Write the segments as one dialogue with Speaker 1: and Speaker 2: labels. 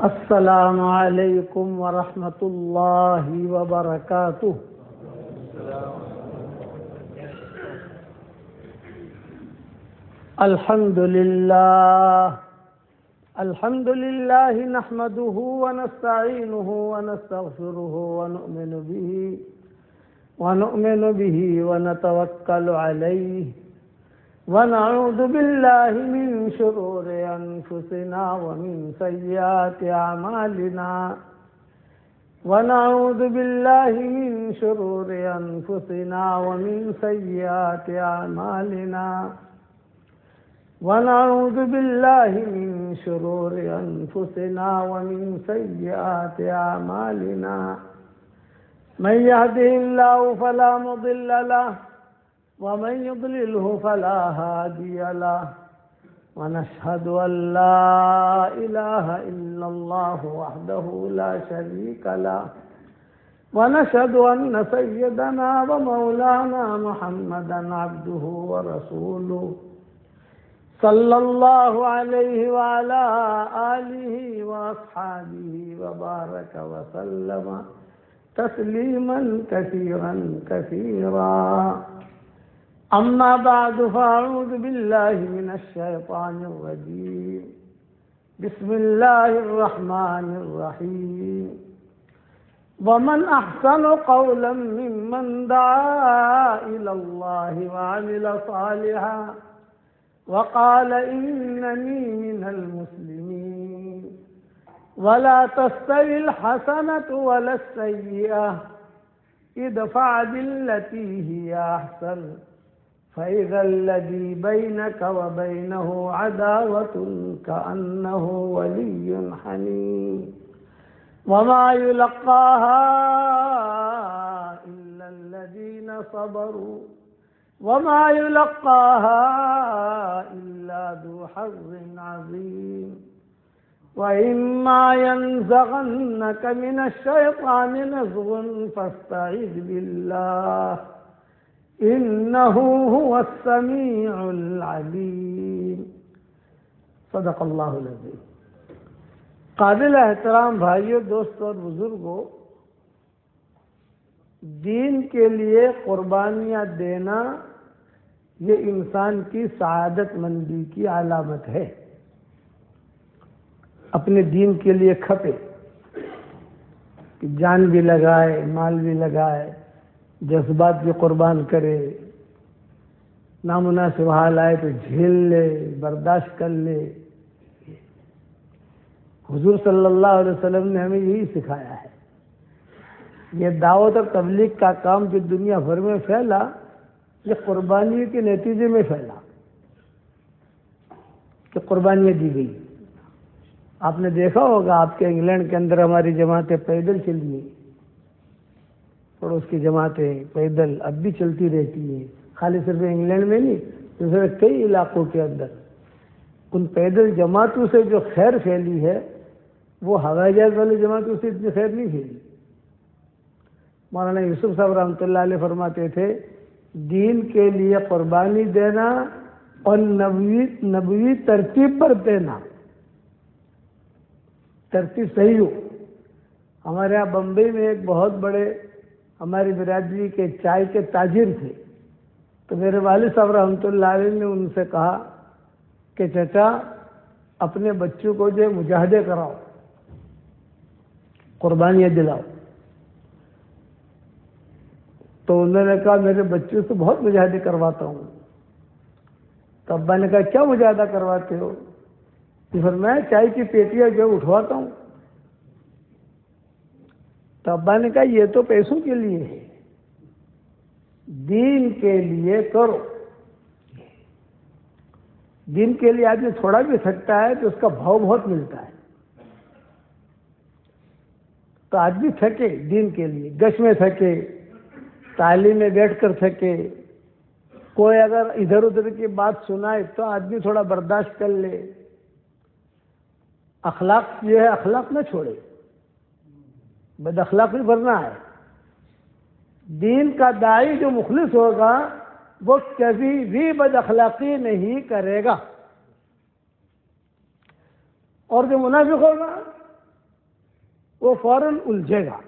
Speaker 1: السلام علیکم ورحمۃ اللہ وبرکاتہ۔ الحمد للہ نحمده ونستعینه ونستغفره ونؤمن به ونتوکل علیہ ونعوذ باللہ من شرور انفسنا ومن سیئات اعمالنا ونعوذ باللہ من شرور انفسنا ومن سیئات اعمالنا ونعوذ باللہ من شرور انفسنا ومن سیئات اعمالنا من يهده الله فلا مضل له ومن يضلله فلا هادي له ونشهد أن لا إله إلا الله وحده لا شريك له ونشهد أن سيدنا ومولانا محمدا عبده ورسوله صلى الله عليه وعلى آله وأصحابه وبارك وسلم تسليما كثيرا كثيرا أما بعد فأعوذ بالله من الشيطان الرجيم بسم الله الرحمن الرحيم ومن أحسن قولا ممن دعا إلى الله وعمل صالحا وقال إنني من المسلمين ولا تستوي الحسنة ولا السيئة ادفع بالتي هي أحسن فإذا الذي بينك وبينه عداوة كأنه ولي حميم وما يلقاها إلا الذين صبروا وما يلقاها إلا ذو حظ عظيم وإما ينزغنك من الشيطان نزغ فاستعذ بالله إنه هو السميع العليم صدق اللہ العظیم۔ قابل احترام بھائیوں، دوستوں اور بزرگوں، دین کے لیے قربانیاں دینا یہ انسان کی سعادت مندی کی علامت ہے۔ اپنے دین کے لیے کھپے کہ جان بھی لگائے، مال بھی لگائے، جذبات بھی قربان کرے، نامناسب حال آئے تو جھیل لے، برداشت کر لے۔ حضور صلی اللہ علیہ وسلم نے ہمیں یہی سکھایا ہے۔ یہ دعوت اور تبلیغ کا کام جو دنیا بھر میں پھیلا، یہ قربانیوں کے نتیجے میں پھیلا کہ قربانیاں دی گئی۔ آپ نے دیکھا ہوگا آپ کے انگلینڈ کے اندر ہماری جماعتیں پیدل چلی ہیں، پڑوس کی جماعتیں پیدل اب بھی چلتی رہتی ہیں، خالی صرف انگلینڈ میں نہیں، دوسرے کئی علاقوں کے اندر ان پیدل جماعتوں سے جو خیر پھیلی ہے وہ ہوائی جہاز والی جماعتوں سے اتنی خیر نہیں پھیلی۔ مولانا یوسف صاحب رحمۃ اللہ علیہ فرماتے تھے، دین کے لیے قربانی دینا اور نبوی ترتیب پر دینا، ترتیب صحیح ہو۔ ہمارے یہاں بمبئی میں ایک بہت بڑے ہماری برادری کے چائے کے تاجر تھے، تو میرے والد صاحب رحمۃ اللہ علیہ نے ان سے کہا کہ چچا اپنے بچوں کو جو مجاہدے کراؤ، قربانیاں دلاؤ۔ تو انہوں نے کہا میرے بچوں سے بہت مجاہدے کرواتا ہوں۔ تو ابا نے کہا کیا مجاہدہ کرواتے ہو؟ پھر میں چائے کی پیٹیاں جو اٹھواتا ہوں۔ تو ابا نے کہا یہ تو پیسوں کے لیے ہے، دین کے لیے کرو۔ دین کے لیے آدمی تھوڑا بھی تھکتا ہے تو اس کا بھاؤ بہت ملتا ہے۔ تو آدمی تھکے دین کے لیے، گش میں تھکے، تعلیم میں بیٹھ کر تھکے، کوئی اگر ادھر ادھر کی بات سنائے تو آدمی تھوڑا برداشت کر لے۔ اخلاق جو ہے اخلاق نہ چھوڑے، بد اخلاقی بننا ہے۔ دین کا داعی جو مخلص ہوگا وہ کبھی بھی بد اخلاقی نہیں کرے گا، اور جو منافق ہوگا وہ فوراً الجھے گا.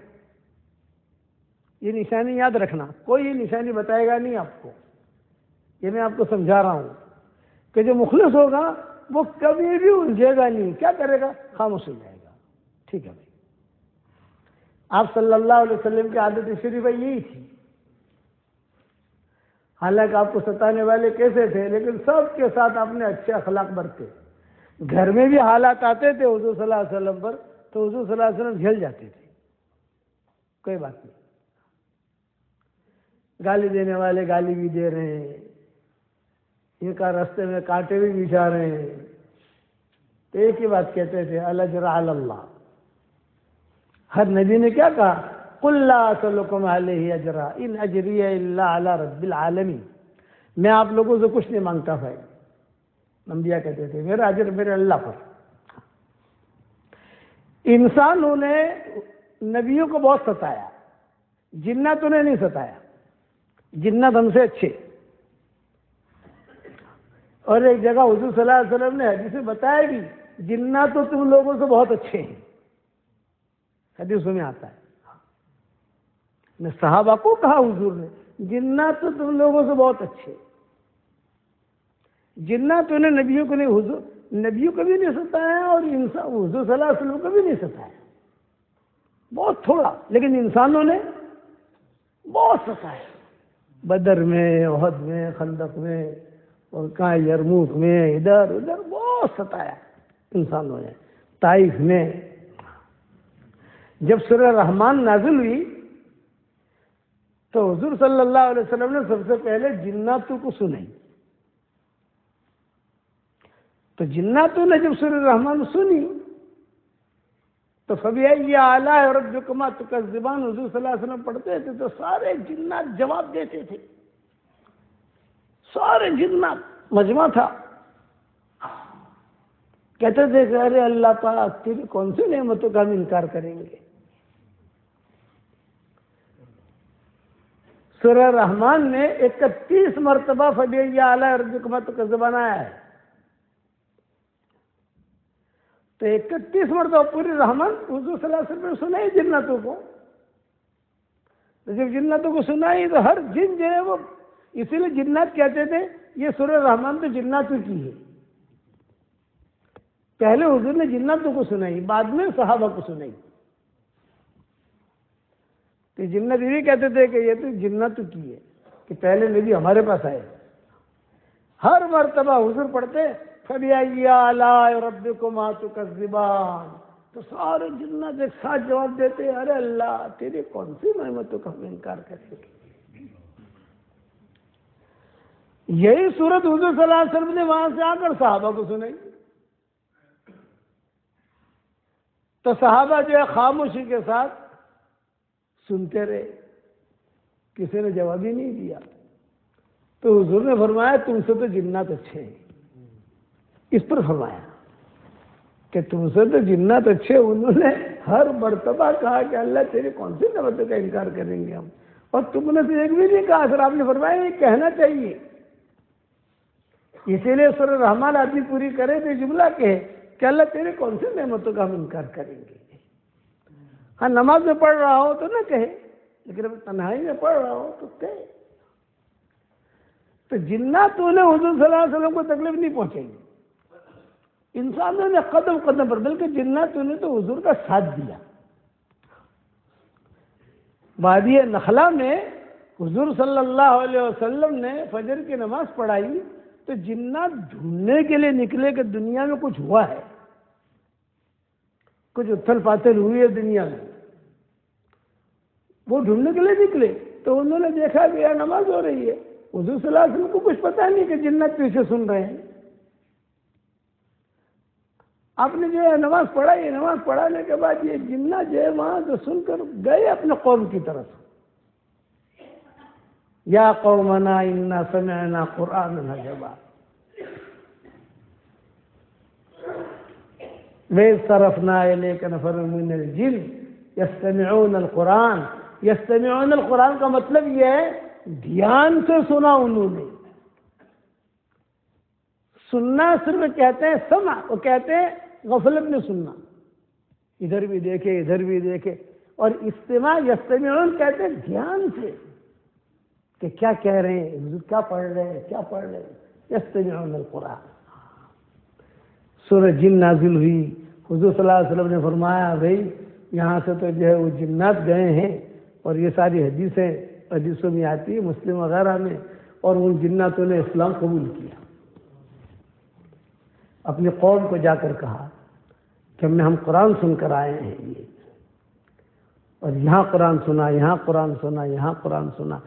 Speaker 1: یہ نشانی یاد رکھنا، کوئی یہ نشانی بتائے گا نہیں آپ کو. یہ میں آپ کو سمجھا رہا ہوں کہ جو مخلص ہوگا وہ کبھی بھی الجھے گا نہیں. کیا کرے گا؟ خاموش ہو جائے گا. ٹھیک ہے بھائی. آپ صلی اللہ علیہ وسلم کی عادت شریفہ یہی تھی. حالانکہ آپ کو ستانے والے کیسے تھے، لیکن سب کے ساتھ آپ نے اچھے اخلاق برتے. گھر میں بھی حالات آتے تھے حضور صلی اللہ علیہ وسلم پر تو حضور صلی اللہ علیہ وسلم جھیل جاتے تھے، کوئی بات نہیں. گالی دینے والے گالی بھی دے رہے ہیں، یہ کا راستے میں کانٹے بھی بچھا رہے ہیں، تو ایک ہی بات کہتے تھے، الاجر علی اللہ. ہر نبی نے کیا کہا؟ قل لا اسألکم علیہ اجرا ان اجری الا علی رب العالمین. میں آپ لوگوں سے کچھ نہیں مانگتا بھائی. انبیاء کہتے تھے میرا اجر میرے اللہ پر. انسانوں نے نبیوں کو بہت ستایا، جناتوں نے نہیں ستایا. جنات ہم سے اچھے. اور ایک جگہ حضور صلی اللہ علیہ وسلم نے حدیث میں بتایا بھی، جنات تو تم لوگوں سے بہت اچھے ہیں. حدیثوں میں آتا ہے. صحابہ کو کہا حضور نے، جنات تو تم لوگوں سے بہت اچھے. جناتوں نے نبیوں کو نہیں، حضور نبیوں کو بھی نہیں ستایا اور حضور صلی اللہ علیہ وسلم کو بھی نہیں ستایا. بہت تھوڑا، لیکن انسانوں نے بہت ستایا. بدر میں، احد میں، خندق میں، اور کہاں یرموک میں، ادھر ادھر بہت ستایا انسانوں نے. طائف میں جب سورہ رحمان نازل ہوئی تو حضور صلی اللہ علیہ وسلم نے سب سے پہلے جناتوں کو سنائی. تو جناتوں نے جب سورہ رحمان سنی تو فَبِأَيِّ آلَاءِ رَبِّكُمَا تُكَذِّبَانِ حضور صلی اللہ علیہ وسلم پڑھتے تھے تو سارے جنات جواب دیتے تھے. سارے جنات مجمع تھا، کہتے تھے کہ ارے اللہ تعالیٰ تیری کون سی نعمتوں کا ہم انکار کریں گے. سورہ رحمان میں 31 مرتبہ فَبِأَيِّ آلَاءِ رَبِّكُمَا تُكَذِّبَانِ آیا ہے. تو 31 مرتبہ پوری رحمان حضور صلی اللہ علیہ وسلم نے سنائی جناتوں کو. تو جب جناتوں کو سنائی تو ہر جن جو ہے وہ، اسی لیے جنات کہتے تھے یہ سورہ رحمان تو جناتوں کی ہے. پہلے حضور نے جناتوں کو سنائی، بعد میں صحابہ کو سنائی. تو جنات یہ کہتے تھے کہ یہ تو جناتوں کی ہے، کہ پہلے نبی ہمارے پاس آئے. ہر مرتبہ حضور پڑھتے فَبِأَيِّ آلَاءِ رَبِّكُمَا تُكَذِّبَانِ تو سارے جنات ایک ساتھ جواب دیتے، ارے اللہ تیری کون سی نعمتوں کا ہم انکار کریں گے. یہی صورت حضور صلی اللہ علیہ وسلم نے وہاں سے آ کر صحابہ کو سنائی. تو صحابہ جو ہے خاموشی کے ساتھ سنتے رہے، کسی نے جواب ہی نہیں دیا. تو حضور نے فرمایا تم سے تو جنات اچھے ہیں. اس پر فرمایا کہ تم سے تو جنات اچھے. انہوں نے ہر مرتبہ کہا کہ اللہ تیری کون سی نعمتوں کا انکار کریں گے ہم، اور تم نے تو ایک بھی نہیں کہا. سر آپ نے فرمایا یہ کہنا چاہیے. اسی لیے سورہ رحمان آدمی پوری کرے تو جملہ کہے کہ اللہ تیرے کون سی نعمتوں کا ہم انکار کریں گے. ہاں نماز میں پڑھ رہا ہو تو نہ کہے، لیکن اب تنہائی میں پڑھ رہا ہو تو کہے. تو جناتوں نے حضور صلی اللہ علیہ وسلم کو تکلیف نہیں پہنچائی. انسانوں نے قدم قدم پر، بلکہ جناتوں نے تو حضور کا ساتھ دیا. وادی نخلا میں حضور صلی اللہ علیہ وسلم نے فجر کی نماز پڑھائی تو جنات ڈھونڈنے کے لیے نکلے کہ دنیا میں کچھ ہوا ہے، کچھ اتھل پاتل ہوئی ہے دنیا میں. وہ ڈھونڈنے کے لیے نکلے تو انہوں نے دیکھا کہ یار نماز ہو رہی ہے. حضور صلی اللہ علیہ وسلم کو کچھ پتا نہیں کہ جنات پیچھے سن رہے ہیں. آپ نے جو ہے نماز پڑھائی، نماز پڑھانے کے بعد یہ جنات جو ہے وہاں سے سن کر گئے اپنے قوم کی طرف. یا قومنا انا سمعنا قرآنا عجبا وَإِذْ صَرَفْنَا إِلَيْكَ نَفَرًا مِنَ الْجِنِّ يَسْتَمِعُونَ الْقُرْآنَ. يَسْتَمِعُونَ الْقُرْآن کا مطلب یہ ہے دھیان سے سنا. انہوں نے سننا صرف کہتے ہیں سمع، وہ کہتے ہیں غفلت میں سننا. ادھر بھی دیکھے ادھر بھی دیکھے. اور استماع یستمعون کہتے ہیں دھیان سے کہ کیا کہہ رہے ہیں، حضور کیا پڑھ رہے ہیں، کیا پڑھ رہے ہیں. یستمعون القرآن. سورہ جن نازل ہوئی. حضور صلی اللہ علیہ وسلم نے فرمایا بھائی یہاں سے تو جو ہے وہ جنات گئے ہیں، اور یہ ساری حدیثوں میں آتی ہے مسلم وغیرہ میں، اور ان جناتوں نے اسلام قبول کیا. اپنی قوم کو جا کر کہا کہ ہم قرآن سن کر آئے ہیں یہ، اور یہاں قرآن سنا، یہاں قرآن سنا، یہاں قرآن سنا.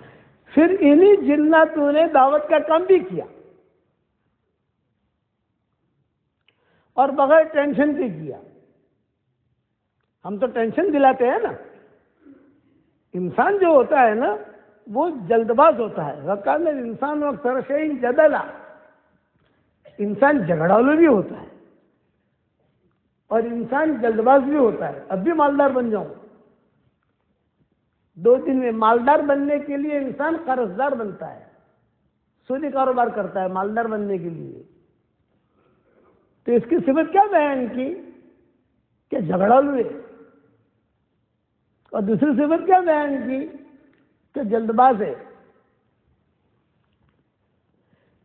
Speaker 1: پھر انہی جناتوں نے دعوت کا کام بھی کیا، اور بغیر ٹینشن کے کیا. ہم تو ٹینشن دلاتے ہیں نا. انسان جو ہوتا ہے نا وہ جلد باز ہوتا ہے. وَكَانَ الْإِنسَانُ أَكْثَرَ شَيْءٍ جَدَلًا. انسان جھگڑالو بھی ہوتا ہے اور انسان جلد باز بھی ہوتا ہے. اب بھی مالدار بن جاؤں، 2 دن میں. مالدار بننے کے لیے انسان قرضدار بنتا ہے، سودی کاروبار کرتا ہے مالدار بننے کے لیے. تو اس کی صفت کیا بیان کی کہ جھگڑالو ہے، اور دوسری صفت کیا بیان کی کہ جلد باز ہے.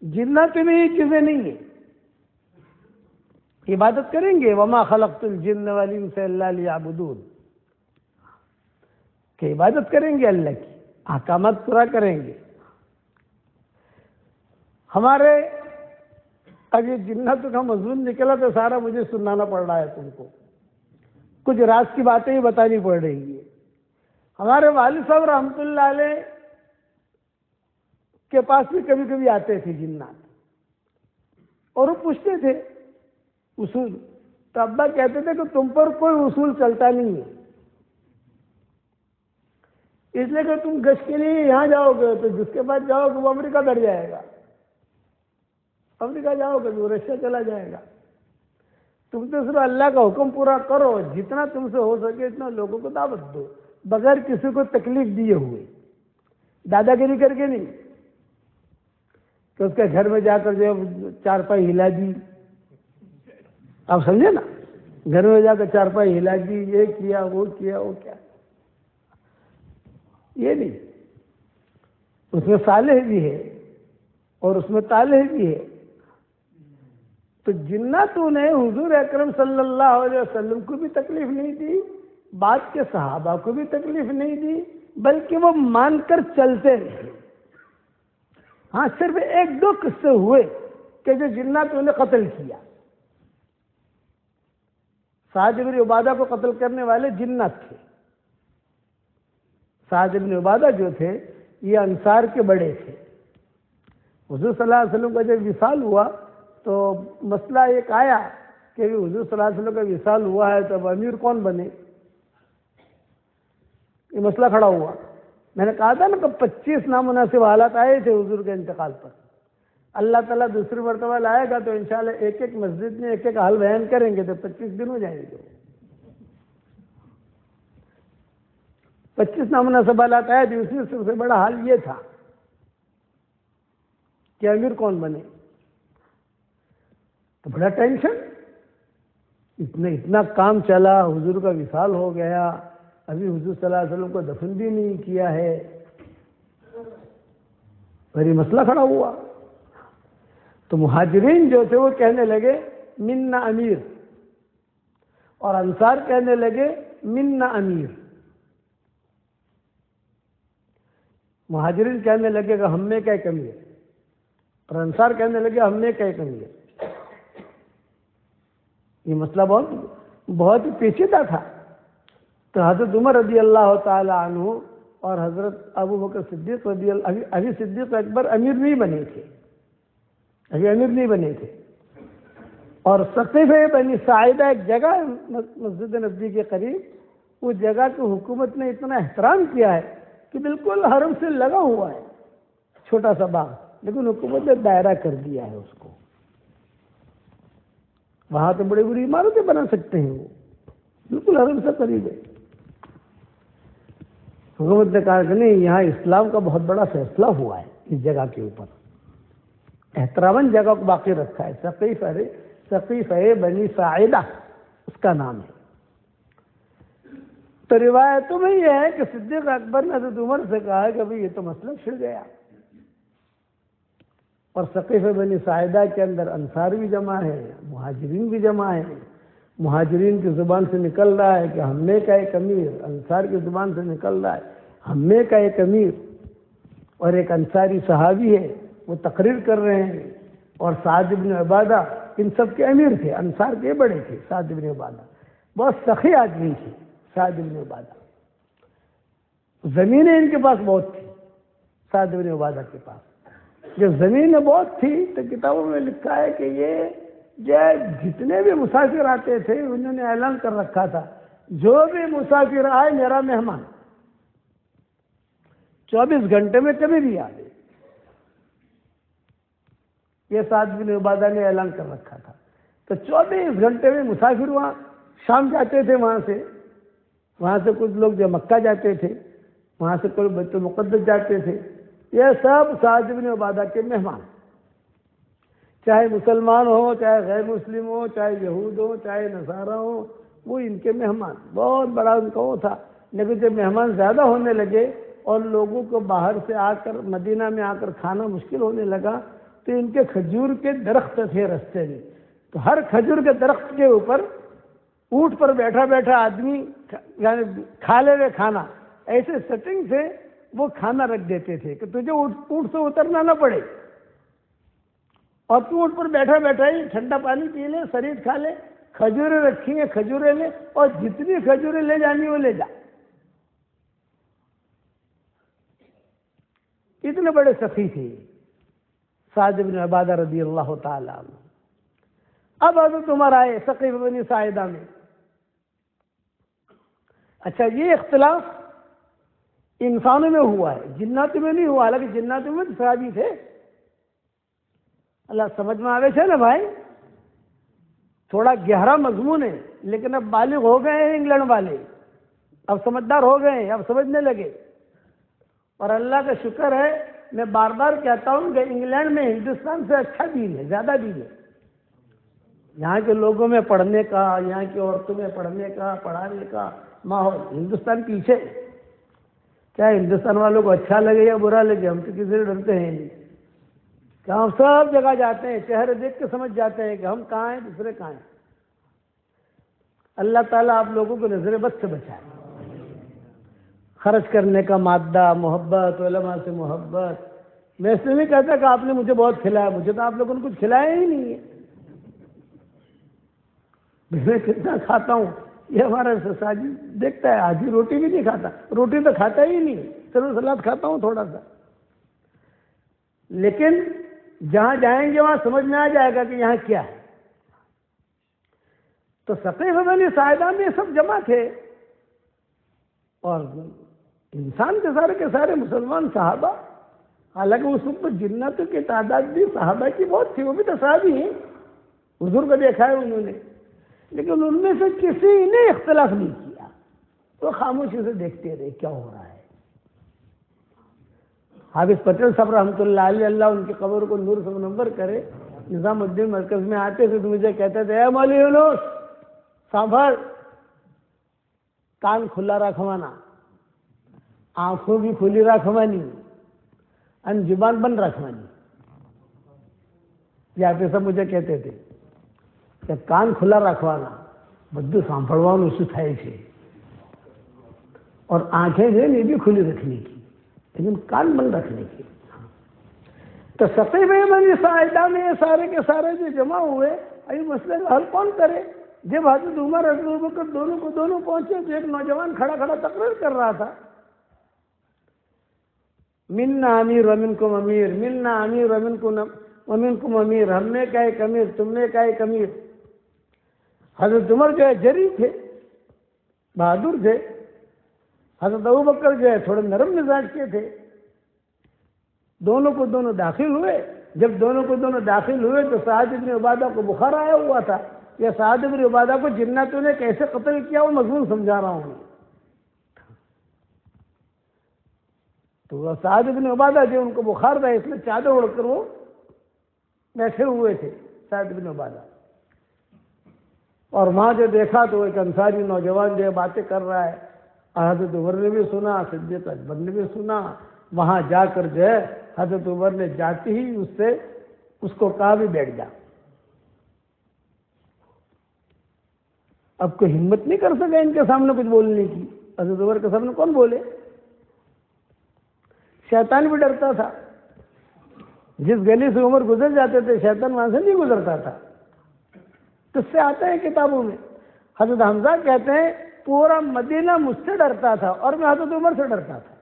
Speaker 1: جنات میں یہ چیزیں نہیں ہیں. عبادت کریں گے وما خلقت الجن والانس الا لیعبدون، کہ عبادت کریں گے اللہ کی، احکامات پورا کریں گے. ہمارے اب یہ جناتوں کا مضمون نکلا تو سارا مجھے سنانا پڑ رہا ہے تم کو. کچھ راز کی باتیں ہی بتانی پڑ رہی ہے. ہمارے والد صاحب رحمۃ اللہ علیہ کے پاس بھی کبھی کبھی آتے تھے جنات، اور وہ پوچھتے تھے اصول. تو ابا کہتے تھے کہ تم پر کوئی اصول چلتا نہیں ہے، اس لیے کہ تم گشت کے لیے یہاں جاؤ گے تو جس کے بعد جاؤ گے وہ امریکہ بیٹھ جائے گا، امریکہ جاؤ گے تو رشیا چلا جائے گا. تم تو صرف اللہ کا حکم پورا کرو، جتنا تم سے ہو سکے اتنا لوگوں کو دعوت دو، بغیر کسی کو تکلیف دیے ہوئے. دادا گیری کر کے نہیں کہ اس کے گھر میں جا کر جو 4 پائی ہلا دی. آپ سمجھے نا، گھر میں جا کر 4 پائی ہلا دی، یہ کیا وہ کیا وہ کیا. یہ نہیں. اس میں صالح بھی ہے اور اس میں طالح بھی ہے. تو جناتوں نے حضور اکرم صلی اللہ علیہ وسلم کو بھی تکلیف نہیں دی، بعد کے صحابہ کو بھی تکلیف نہیں دی، بلکہ وہ مان کر چلتے رہے. ہاں صرف 1-2 قصے ہوئے کہ جو جناتوں نے قتل کیا. سعد بن عبادہ کو قتل کرنے والے جنات تھے. سعد بن عبادہ جو تھے یہ انصار کے بڑے تھے. حضور صلی اللہ علیہ وسلم کا جب وصال ہوا تو مسئلہ ایک آیا کہ حضور صلی اللہ علیہ وسلم کا وصال ہوا ہے تو اب امیر کون بنے. یہ مسئلہ کھڑا ہوا. میں نے کہا تھا نا کہ 25 نامناسب حالات آئے تھے حضور کے انتقال پر. اللہ تعالیٰ دوسری مرتبہ لائے گا تو انشاءاللہ ایک مسجد میں ایک حال بیان کریں گے تو 25 دن ہو جائیں گے. 25 نامناسب حالات آئے تھے. اس میں سب سے بڑا حال یہ تھا کہ امیر کون بنے. تو بڑا ٹینشن، اتنا کام چلا، حضور کا وصال ہو گیا، ابھی حضور صلی اللہ علیہ وسلم کو دفن بھی نہیں کیا ہے. پھر یہ مسئلہ کھڑا ہوا. تو مہاجرین جو تھے وہ کہنے لگے منا امیر، اور انصار کہنے لگے منا امیر. مہاجرین کہنے لگے کہ ہم میں کیا کمی ہے، اور انصار کہنے لگے ہم میں کیا کمی ہے. یہ مسئلہ بہت ہی پیچیدہ تھا. تو حضرت عمر رضی اللہ تعالی عنہ اور حضرت ابو بکر صدیق رضی اللہ، ابھی صدیق اکبر امیر نہیں بنے تھے، ابھی امیر نہیں بنے تھے. اور ثقیفہ بنی ساعدہ ایک جگہ ہے مسجد نبوی کے قریب، اس جگہ کی حکومت نے اتنا احترام کیا ہے کہ بالکل حرم سے لگا ہوا ہے، چھوٹا سا باغ، لیکن حکومت نے دائرہ کر دیا ہے اس کو. وہاں تو بڑی بڑی عمارتیں بنا سکتے ہیں، وہ بالکل حرم سے قریب ہے. حکومت نے کہا کہ نہیں، یہاں اسلام کا بہت بڑا فیصلہ ہوا ہے اس جگہ کے اوپر، احتراماً جگہ کو باقی رکھا ہے. ثقیفہ بنی ساعدہ اس کا نام ہے. تو روایتوں میں یہ ہے کہ صدیق اکبر نے حضرت عمر سے کہا کہ بھئی یہ تو مسئلہ چھڑ گیا، اور ثقیف بنی ساعدہ کے اندر انصار بھی جمع ہے، مہاجرین بھی جمع ہے۔ مہاجرین کی زبان سے نکل رہا ہے کہ ہم نے کا ایک امیر، انصار کی زبان سے نکل رہا ہے ہم نے کا ایک امیر، اور ایک انصاری صحابی ہے وہ تقریر کر رہے ہیں، اور سعد بن عبادہ ان سب کے امیر تھے، انصار کے بڑے تھے سعد بن عبادہ، بہت سخی آدمی تھے سعد بن عبادہ، زمینیں ان کے پاس بہت تھی سعد بن عبادہ کے پاس۔ جب زمینیں بہت تھی تو کتابوں میں لکھا ہے کہ یہ جتنے بھی مسافر آتے تھے انہوں نے اعلان کر رکھا تھا جو بھی مسافر آئے میرا مہمان، 24 گھنٹے میں کبھی بھی آ جائے، یہ سعد بن عبادہ نے اعلان کر رکھا تھا۔ تو 24 گھنٹے میں مسافر وہاں شام جاتے تھے، وہاں سے کچھ لوگ جو مکہ جاتے تھے، وہاں سے کوئی بیت المقدس جاتے تھے، یہ سب سعد بن عبادہ کے مہمان، چاہے مسلمان ہو، چاہے غیر مسلم ہو، چاہے یہود ہو، چاہے نصارہ ہو، وہ ان کے مہمان، بہت بڑا ان کا وہ تھا۔ لیکن جب مہمان زیادہ ہونے لگے اور لوگوں کو باہر سے آ کر مدینہ میں آ کر کھانا مشکل ہونے لگا تو ان کے کھجور کے درخت تھے رستے میں، تو ہر کھجور کے درخت کے اوپر اونٹ پر بیٹھا بیٹھا آدمی یعنی کھا لے ہوئے کھانا، ایسے سیٹنگ سے وہ کھانا رکھ دیتے تھے کہ تجھے اونٹ سے اترنا نہ پڑے، اور تو اونٹ پر بیٹھا بیٹھا ہی ٹھنڈا پانی پی لے، شرید کھا لے، کھجوریں رکھی ہیں کھجوریں لے، اور جتنی کھجوریں لے جانی وہ لے جا۔ اتنے بڑے سخی تھے سعد بن عبادہ رضی اللہ تعالی عنہ۔ اب حضرت عمر آئے ثقیف بنی ساعدہ میں۔ اچھا، یہ اختلاف انسانوں میں ہوا ہے، جناتوں میں نہیں ہوا، حالانکہ جناتوں میں صحابی تھے۔ اللہ سمجھ میں آوے ہے نا بھائی، تھوڑا گہرا مضمون ہے، لیکن اب بالغ ہو گئے ہیں انگلینڈ والے، اب سمجھدار ہو گئے ہیں، اب سمجھنے لگے، اور اللہ کا شکر ہے، میں بار بار کہتا ہوں کہ انگلینڈ میں ہندوستان سے اچھا دین ہے، زیادہ دین ہے۔ یہاں کے لوگوں میں پڑھنے کا، یہاں کی عورتوں میں پڑھنے کا، پڑھانے کا ماحول، ہندوستان پیچھے، چاہے ہندوستان والوں کو اچھا لگے یا برا لگے، ہم تو کسی سے ڈرتے ہیں نہیں، کہ ہم سب جگہ جاتے ہیں، چہرے دیکھ کے سمجھ جاتے ہیں کہ ہم کہاں ہیں، دوسرے کہاں ہیں۔ اللہ تعالیٰ آپ لوگوں کو نظر بد سے بچائے۔ خرچ کرنے کا مادہ، محبت، علماء سے محبت، میں اس لیے نہیں کہتا کہ آپ نے مجھے بہت کھلایا، مجھے تو آپ لوگوں نے کچھ کھلایا ہی نہیں ہے، میں کتنا کھاتا ہوں یہ ہمارا ساجد دیکھتا ہے، آدھی روٹی بھی نہیں کھاتا، روٹی تو کھاتا ہی نہیں، صرف سلاد کھاتا ہوں تھوڑا سا، لیکن جہاں جائیں گے وہاں سمجھ میں آ جائے گا کہ یہاں کیا ہے۔ تو ثقیف بنی ساعدہ میں سب جمع تھے، اور انسان کے سارے مسلمان صحابہ، حالانکہ اس وقت جناتوں کی تعداد بھی صحابہ کی بہت تھی، وہ بھی تو صحابی ہیں، حضور کو دیکھا ہے انہوں نے، لیکن ان میں سے کسی نے اختلاف نہیں کیا، تو خاموشی سے دیکھتے رہے کیا ہو رہا ہے۔ حافظ پٹیل صاحب رحمۃ اللہ علیہ، اللہ ان کی قبر کو نور سے منور کرے، نظام الدین مرکز میں آتے تھے تو مجھے کہتے تھے، اے مولوی یونس سانبھر، کان کھلا رکھوانا، آنکھوں بھی کھلی رکھوانی، زبان بند رکھوانی۔ یہ آپ سب مجھے کہتے تھے کہ کان کھلا رکھوانا، بدو سانبھڑوان اس تھے سے، اور آنکھیں جو ہے یہ بھی کھلی رکھنے کی، لیکن کان بند رکھنے کی۔ تو ثقیف بنی ساعدہ میں یہ سارے کے سارے جو جمع ہوئے، ابھی مسئلے کا حل کون کرے؟ جب حضرت عمر حضرت ابوبکر دونوں پہنچے تو ایک نوجوان کھڑا تقریر کر رہا تھا، منا امیر ومنکم امیر، منا امیر ومنکم امیر، ہم نے کا ایک امیر، تم نے کا ایک امیر۔ حضرت عمر جو ہے جری تھے، بہادر تھے، حضرت ابوبکر جو ہے تھوڑے نرم مزاج کے تھے، دونوں کو دونوں داخل ہوئے۔ جب دونوں کو دونوں داخل ہوئے تو سعد بن عبادہ کو بخار آیا ہوا تھا، یہ سعد بن عبادہ کو جناتوں نے کیسے قتل کیا وہ مضمون سمجھا رہا ہوں۔ تو سعد بن عبادہ جو ان کو بخار تھا، اس میں چادر اڑ کر وہ بیٹھے ہوئے تھے سعد بن عبادہ، اور وہاں جو دیکھا تو ایک انصاری نوجوان جو ہے باتیں کر رہا ہے، حضرت عمر نے بھی سنا، صدیق اکبر نے بھی سنا. وہاں جا کر جو ہے حضرت عمر نے جاتے ہی اس کو کہا بھی بیٹھ جا. اب کوئی ہمت نہیں کر سکا ان کے سامنے کچھ بولنے کی. حضرت عمر کے سامنے کون بولے؟ شیطان بھی ڈرتا تھا. جس گلی سے عمر گزر جاتے تھے شیطان وہاں سے نہیں گزرتا تھا. کس سے آتا ہے کتابوں میں. حضرت حمزہ کہتے ہیں پورا مدینہ مجھ سے ڈرتا تھا اور میں حضرت عمر سے ڈرتا تھا،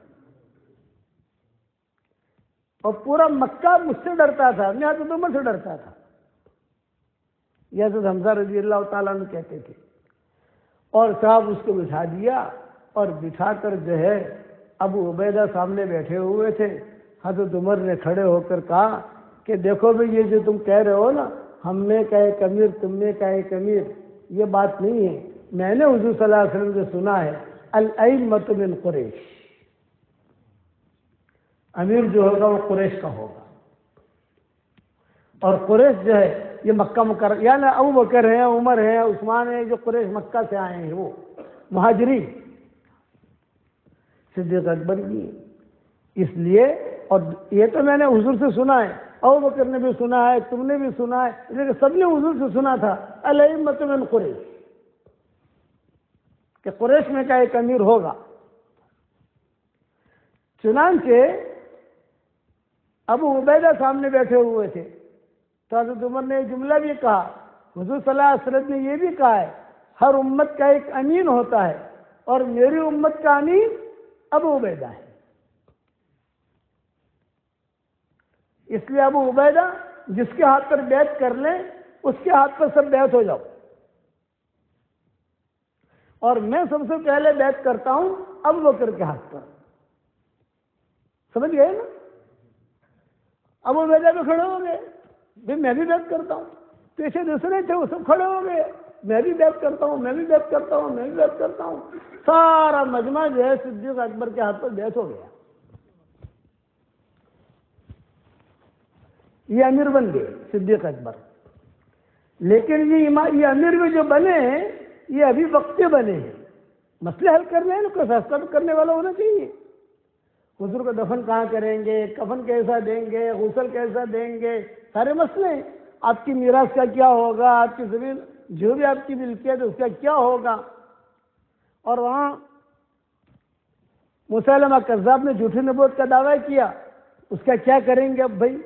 Speaker 1: اور پورا مکہ مجھ سے ڈرتا تھا، میں حضرت عمر سے ڈرتا تھا. یہ حضرت حمزہ رضی اللہ تعالیٰ عنہ کہتے تھے. اور صاحب اس کو بٹھا دیا اور بٹھا کر جو ہے ابو عبیدہ سامنے بیٹھے ہوئے تھے. حضرت عمر نے کھڑے ہو کر کہا کہ دیکھو بھئی یہ جو تم کہہ رہے ہو نا، ہم نے کہا ایک امیر، تم نے کہا ایک امیر، یہ بات نہیں ہے. میں نے حضور صلی اللہ علیہ وسلم سے سنا ہے الائمۃ من قریش، امیر جو ہوگا وہ قریش کا ہوگا. اور قریش جو ہے یہ مکہ مکرمہ، یعنی ابو بکر ہیں، عمر ہیں، عثمان ہیں، جو قریش مکہ سے آئے ہیں وہ مہاجرین. صدیق اکبر بھی. اس لیے، اور یہ تو میں نے حضور سے سنا ہے، ابو بکر نے بھی سنا ہے، تم نے بھی سنا ہے، لیکن سب نے حضور سے سنا تھا الائمۃ من قریش، کہ قریش میں کا ایک امیر ہوگا. چنانچہ ابو عبیدہ سامنے بیٹھے ہوئے تھے تو حضرت عمر نے ایک جملہ بھی کہا. حضور صلی اللہ علیہ وسلم نے یہ بھی کہا ہے ہر امت کا ایک امین ہوتا ہے، اور میری امت کا امین ابو عبیدہ ہے. اس لیے ابو عبیدہ جس کے ہاتھ پر بیعت کر لیں اس کے ہاتھ پر سب بیعت ہو جاؤ. اور میں سب سے پہلے بیعت کرتا ہوں ابو بکر کے ہاتھ پر. سمجھ گئے نا؟ ابو عبیدہ بھی کھڑے ہو گئے، بھی میں بھی بیعت کرتا ہوں. پیچھے دوسرے تھے وہ سب کھڑے ہو گئے، میں بھی بیعت کرتا ہوں، میں بھی بیعت کرتا ہوں، میں بھی بیعت کرتا ہوں. سارا مجمع جو ہے صدیق اکبر کے ہاتھ پر بیعت ہو گیا. یہ امیر بن گئے صدیق اکبر. لیکن یہ امیر بھی جو بنے ہیں یہ ابھی وقتی بنے ہیں. مسئلے حل کر رہے ہیں نا، کوئی فیصلہ کرنے والا ہونا چاہیے. حضور کو دفن کہاں کریں گے، کفن کیسا دیں گے، غسل کیسا دیں گے، سارے مسئلے ہیں. آپ کی میراث کا کیا ہوگا، آپ کی زمین جو بھی آپ کی ملکیت ہے اس کا کیا ہوگا. اور وہاں مسیلمہ کذاب نے جھوٹی نبوت کا دعویٰ کیا، اس کا کیا کریں گے. اب بھائی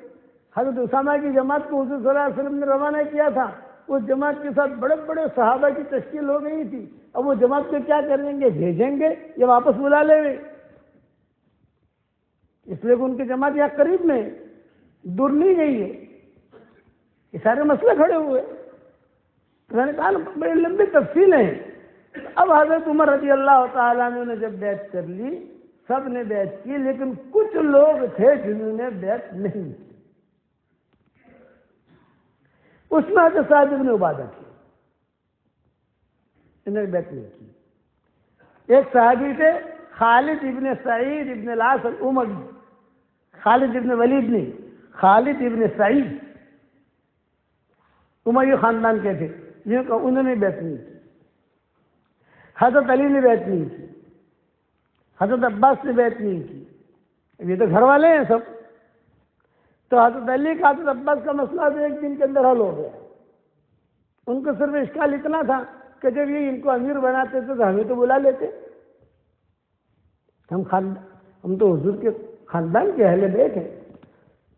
Speaker 1: حضرت اسامہ کی جماعت کو حضور صلی اللہ علیہ وسلم نے روانہ کیا تھا، اس جماعت کے ساتھ بڑے بڑے صحابہ کی تشکیل ہو گئی تھی. اب وہ جماعت کو کیا کریں گے، بھیجیں گے یا واپس بلا لیں گے. اس لیے کہ ان کی جماعت یہاں قریب میں دور نہیں گئی ہے. یہ سارے مسئلے کھڑے ہوئے. میں نے کہا بڑی لمبی تفصیلیں ہیں. اب حضرت عمر رضی اللہ تعالیٰ عنہ نے جب بیعت کر لی، سب نے بیعت کی، لیکن کچھ لوگ تھے جنہوں نے بیعت نہیں کی. اس میں حضرت سعد بن عبادہ کی، انہوں نے بیعت نہیں کی. ایک صحابی تھے خالد ابن سعید ابن العاص الاموی، خالد ابن ولید نہیں، خالد ابن سعید، امیہ خاندان کے تھے، انہوں نے بیعت نہیں کی. حضرت علی نے بیعت نہیں کی، حضرت عباس نے بیعت نہیں کی. یہ تو گھر والے ہیں سب. تو حضرت علی کا حضرت عباس کا مسئلہ تو ایک دن کے اندر حل ہو گیا. ان کو صرف اشکال اتنا تھا کہ جب یہ ان کو امیر بناتے تھے تو ہمیں تو بلا لیتے. ہم تو حضور کے خاندان کے اہل بیت ہیں.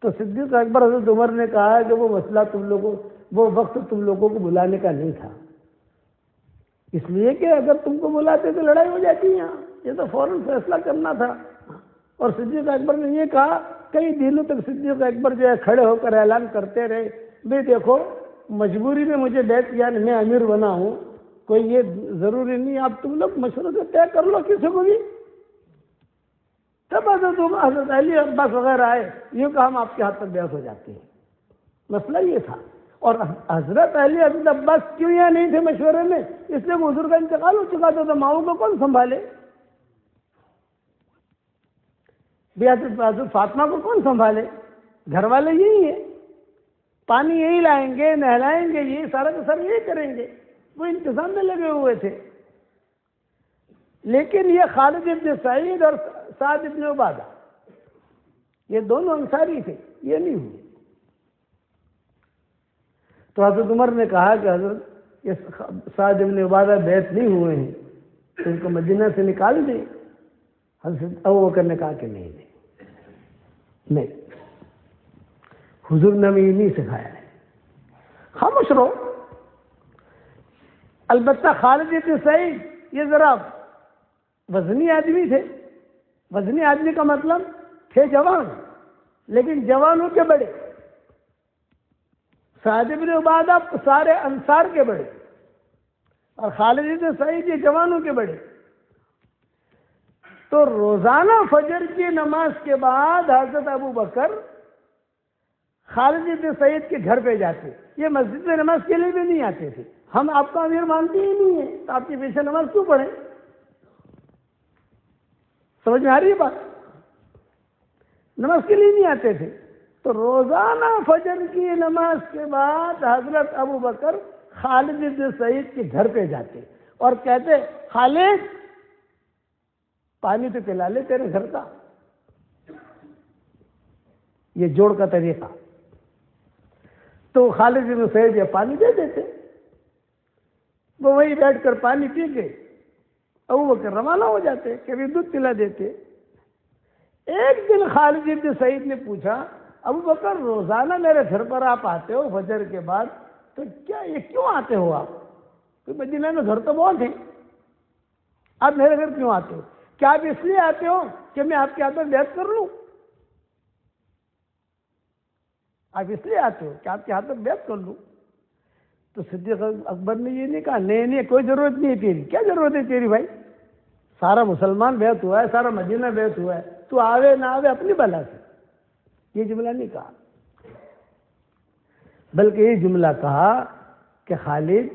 Speaker 1: تو صدیق اکبر حضرت عمر نے کہا کہ وہ مسئلہ وہ وقت تم لوگوں کو بلانے کا نہیں تھا، اس لیے کہ اگر تم کو بلاتے تو لڑائی ہو جاتی یہاں. یہ تو فوراً فیصلہ کرنا تھا. اور صدیق اکبر نے یہ کہا، کئی دنوں تک صدیق اکبر جو ہے کھڑے ہو کر اعلان کرتے رہے، بھائی دیکھو مجبوری میں مجھے بیعت کیا، میں امیر بنا ہوں، کوئی یہ ضروری نہیں، آپ تم لوگ مشورے سے طے کر لو کسی کو بھی. تب حضرت علی عباس وغیرہ آئے، یوں کہ ہم آپ کے ہاتھ پر بیعت ہو جاتے ہیں. مسئلہ یہ تھا. اور حضرت علی حضرت عباس کیوں یہاں نہیں تھے مشورے میں؟ اس لیے حضور کا انتقال ہو چکا تھا. تو ماؤں کو کون سنبھالے؟ حضرت فاطمہ کو کون سنبھالے؟ گھر والے یہی ہیں، پانی یہی لائیں گے، نہلائیں گے، یہی سارا کا سر یہی کریں گے. وہ انتظام میں لگے ہوئے تھے. لیکن یہ خالد ابن سعید اور سعد ابن عبادہ یہ دونوں انصاری تھے، یہ نہیں ہوئے۔ تو حضرت عمر نے کہا کہ حضرت یہ سعد ابن عبادہ بیعت نہیں ہوئے ہیں تو ان کو مدینہ سے نکال دیں۔ حضرت ابوبکر نے کہا کہ نہیں، حضور نے ہمیں یہ نہیں سکھایا ہے، خاموش رہو۔ البتہ خالد بن سعید یہ ذرا وزنی آدمی تھے۔ وزنی آدمی کا مطلب تھے جوان، لیکن جوانوں کے بڑے۔ سعد بن عبادہ سارے انصار کے بڑے، اور خالد بن سعید یہ جوانوں کے بڑے۔ تو روزانہ فجر کی نماز کے بعد حضرت ابو بکر خالد بن سعید کے گھر پہ جاتے، یہ مسجد میں نماز کے لیے بھی نہیں آتے تھے۔ ہم آپ کا امیر مانتے ہی نہیں ہیں تو آپ کے پیچھے نماز کیوں پڑھیں؟ سمجھ میں آ رہی ہے بات؟ نماز کے لیے نہیں آتے تھے۔ تو روزانہ فجر کی نماز کے بعد حضرت ابو بکر خالد بن سعید کے گھر پہ جاتے اور کہتے، خالد پانی تو پلا لے تیرے گھر کا۔ یہ جوڑ کا طریقہ۔ تو خالد بن سعید یہ پانی دے دیتے، وہ وہی بیٹھ کر پانی پی کے ابو بکر روانہ ہو جاتے، کبھی دودھ پلا دیتے۔ ایک دن خالد بن سعید نے پوچھا، ابو بکر روزانہ میرے گھر پر آپ آتے ہو فجر کے بعد، تو کیا یہ کیوں آتے ہو آپ؟ تو مدینہ میں گھر تو بہت ہیں، آپ میرے گھر کیوں آتے ہو؟ کیا آپ اس لیے آتے ہو کہ میں آپ کے ہاتھ میں بیعت کر لوں؟ آپ اس لیے آتے ہو کہ آپ کے ہاتھ میں بیعت کر لوں؟ تو صدیق اکبر نے یہ نہیں کہا، نہیں کوئی ضرورت نہیں ہے تیری۔ کیا ضرورت ہے تیری بھائی؟ سارا مسلمان بیعت ہوا ہے، سارا مدینہ بیعت ہوا ہے، تو آوے نہ آوے اپنی بلا سے۔ یہ جملہ نہیں کہا، بلکہ یہ جملہ کہا کہ خالد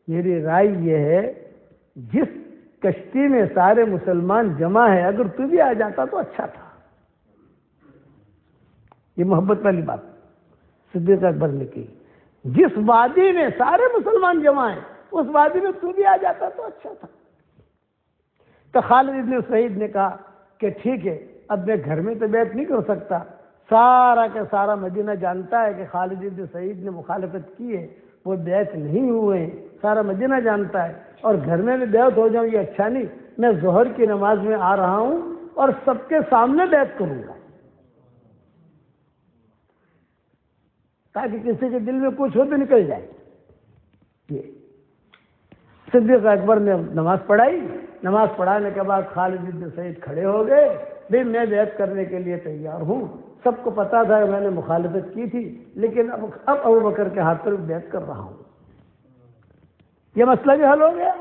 Speaker 1: میری رائے یہ ہے، جس کشتی میں سارے مسلمان جمع ہیں اگر تو بھی آ جاتا تو اچھا تھا۔ یہ محبت والی بات صدیق اکبر نے کی۔ جس وادی میں سارے مسلمان جمع ہیں اس وادی میں تو بھی آ جاتا تو اچھا تھا۔ تو خالد بن سعید نے کہا کہ ٹھیک ہے، اب میں گھر میں تو بیعت نہیں کر سکتا، سارا کا سارا مدینہ جانتا ہے کہ خالد بن سعید نے مخالفت کی ہے، وہ بیعت نہیں ہوئے ہیں، سارا مدینہ جانتا ہے، اور گھر میں بھی بیعت ہو جاؤں یہ اچھا نہیں۔ میں ظہر کی نماز میں آ رہا ہوں اور سب کے سامنے بیعت کروں گا، تاکہ کسی کے دل میں کچھ ہو تو نکل جائے۔ یہ صدیق اکبر نے نماز پڑھائی۔ نماز پڑھانے کے بعد خالد بن سعید کھڑے ہو گئے، بھی میں بیعت کرنے کے لیے تیار ہوں۔ سب کو پتا تھا کہ میں نے مخالفت کی تھی، لیکن اب ابو بکر کے ہاتھ پر بیعت کر رہا ہوں۔ یہ مسئلہ بھی حل ہو گیا،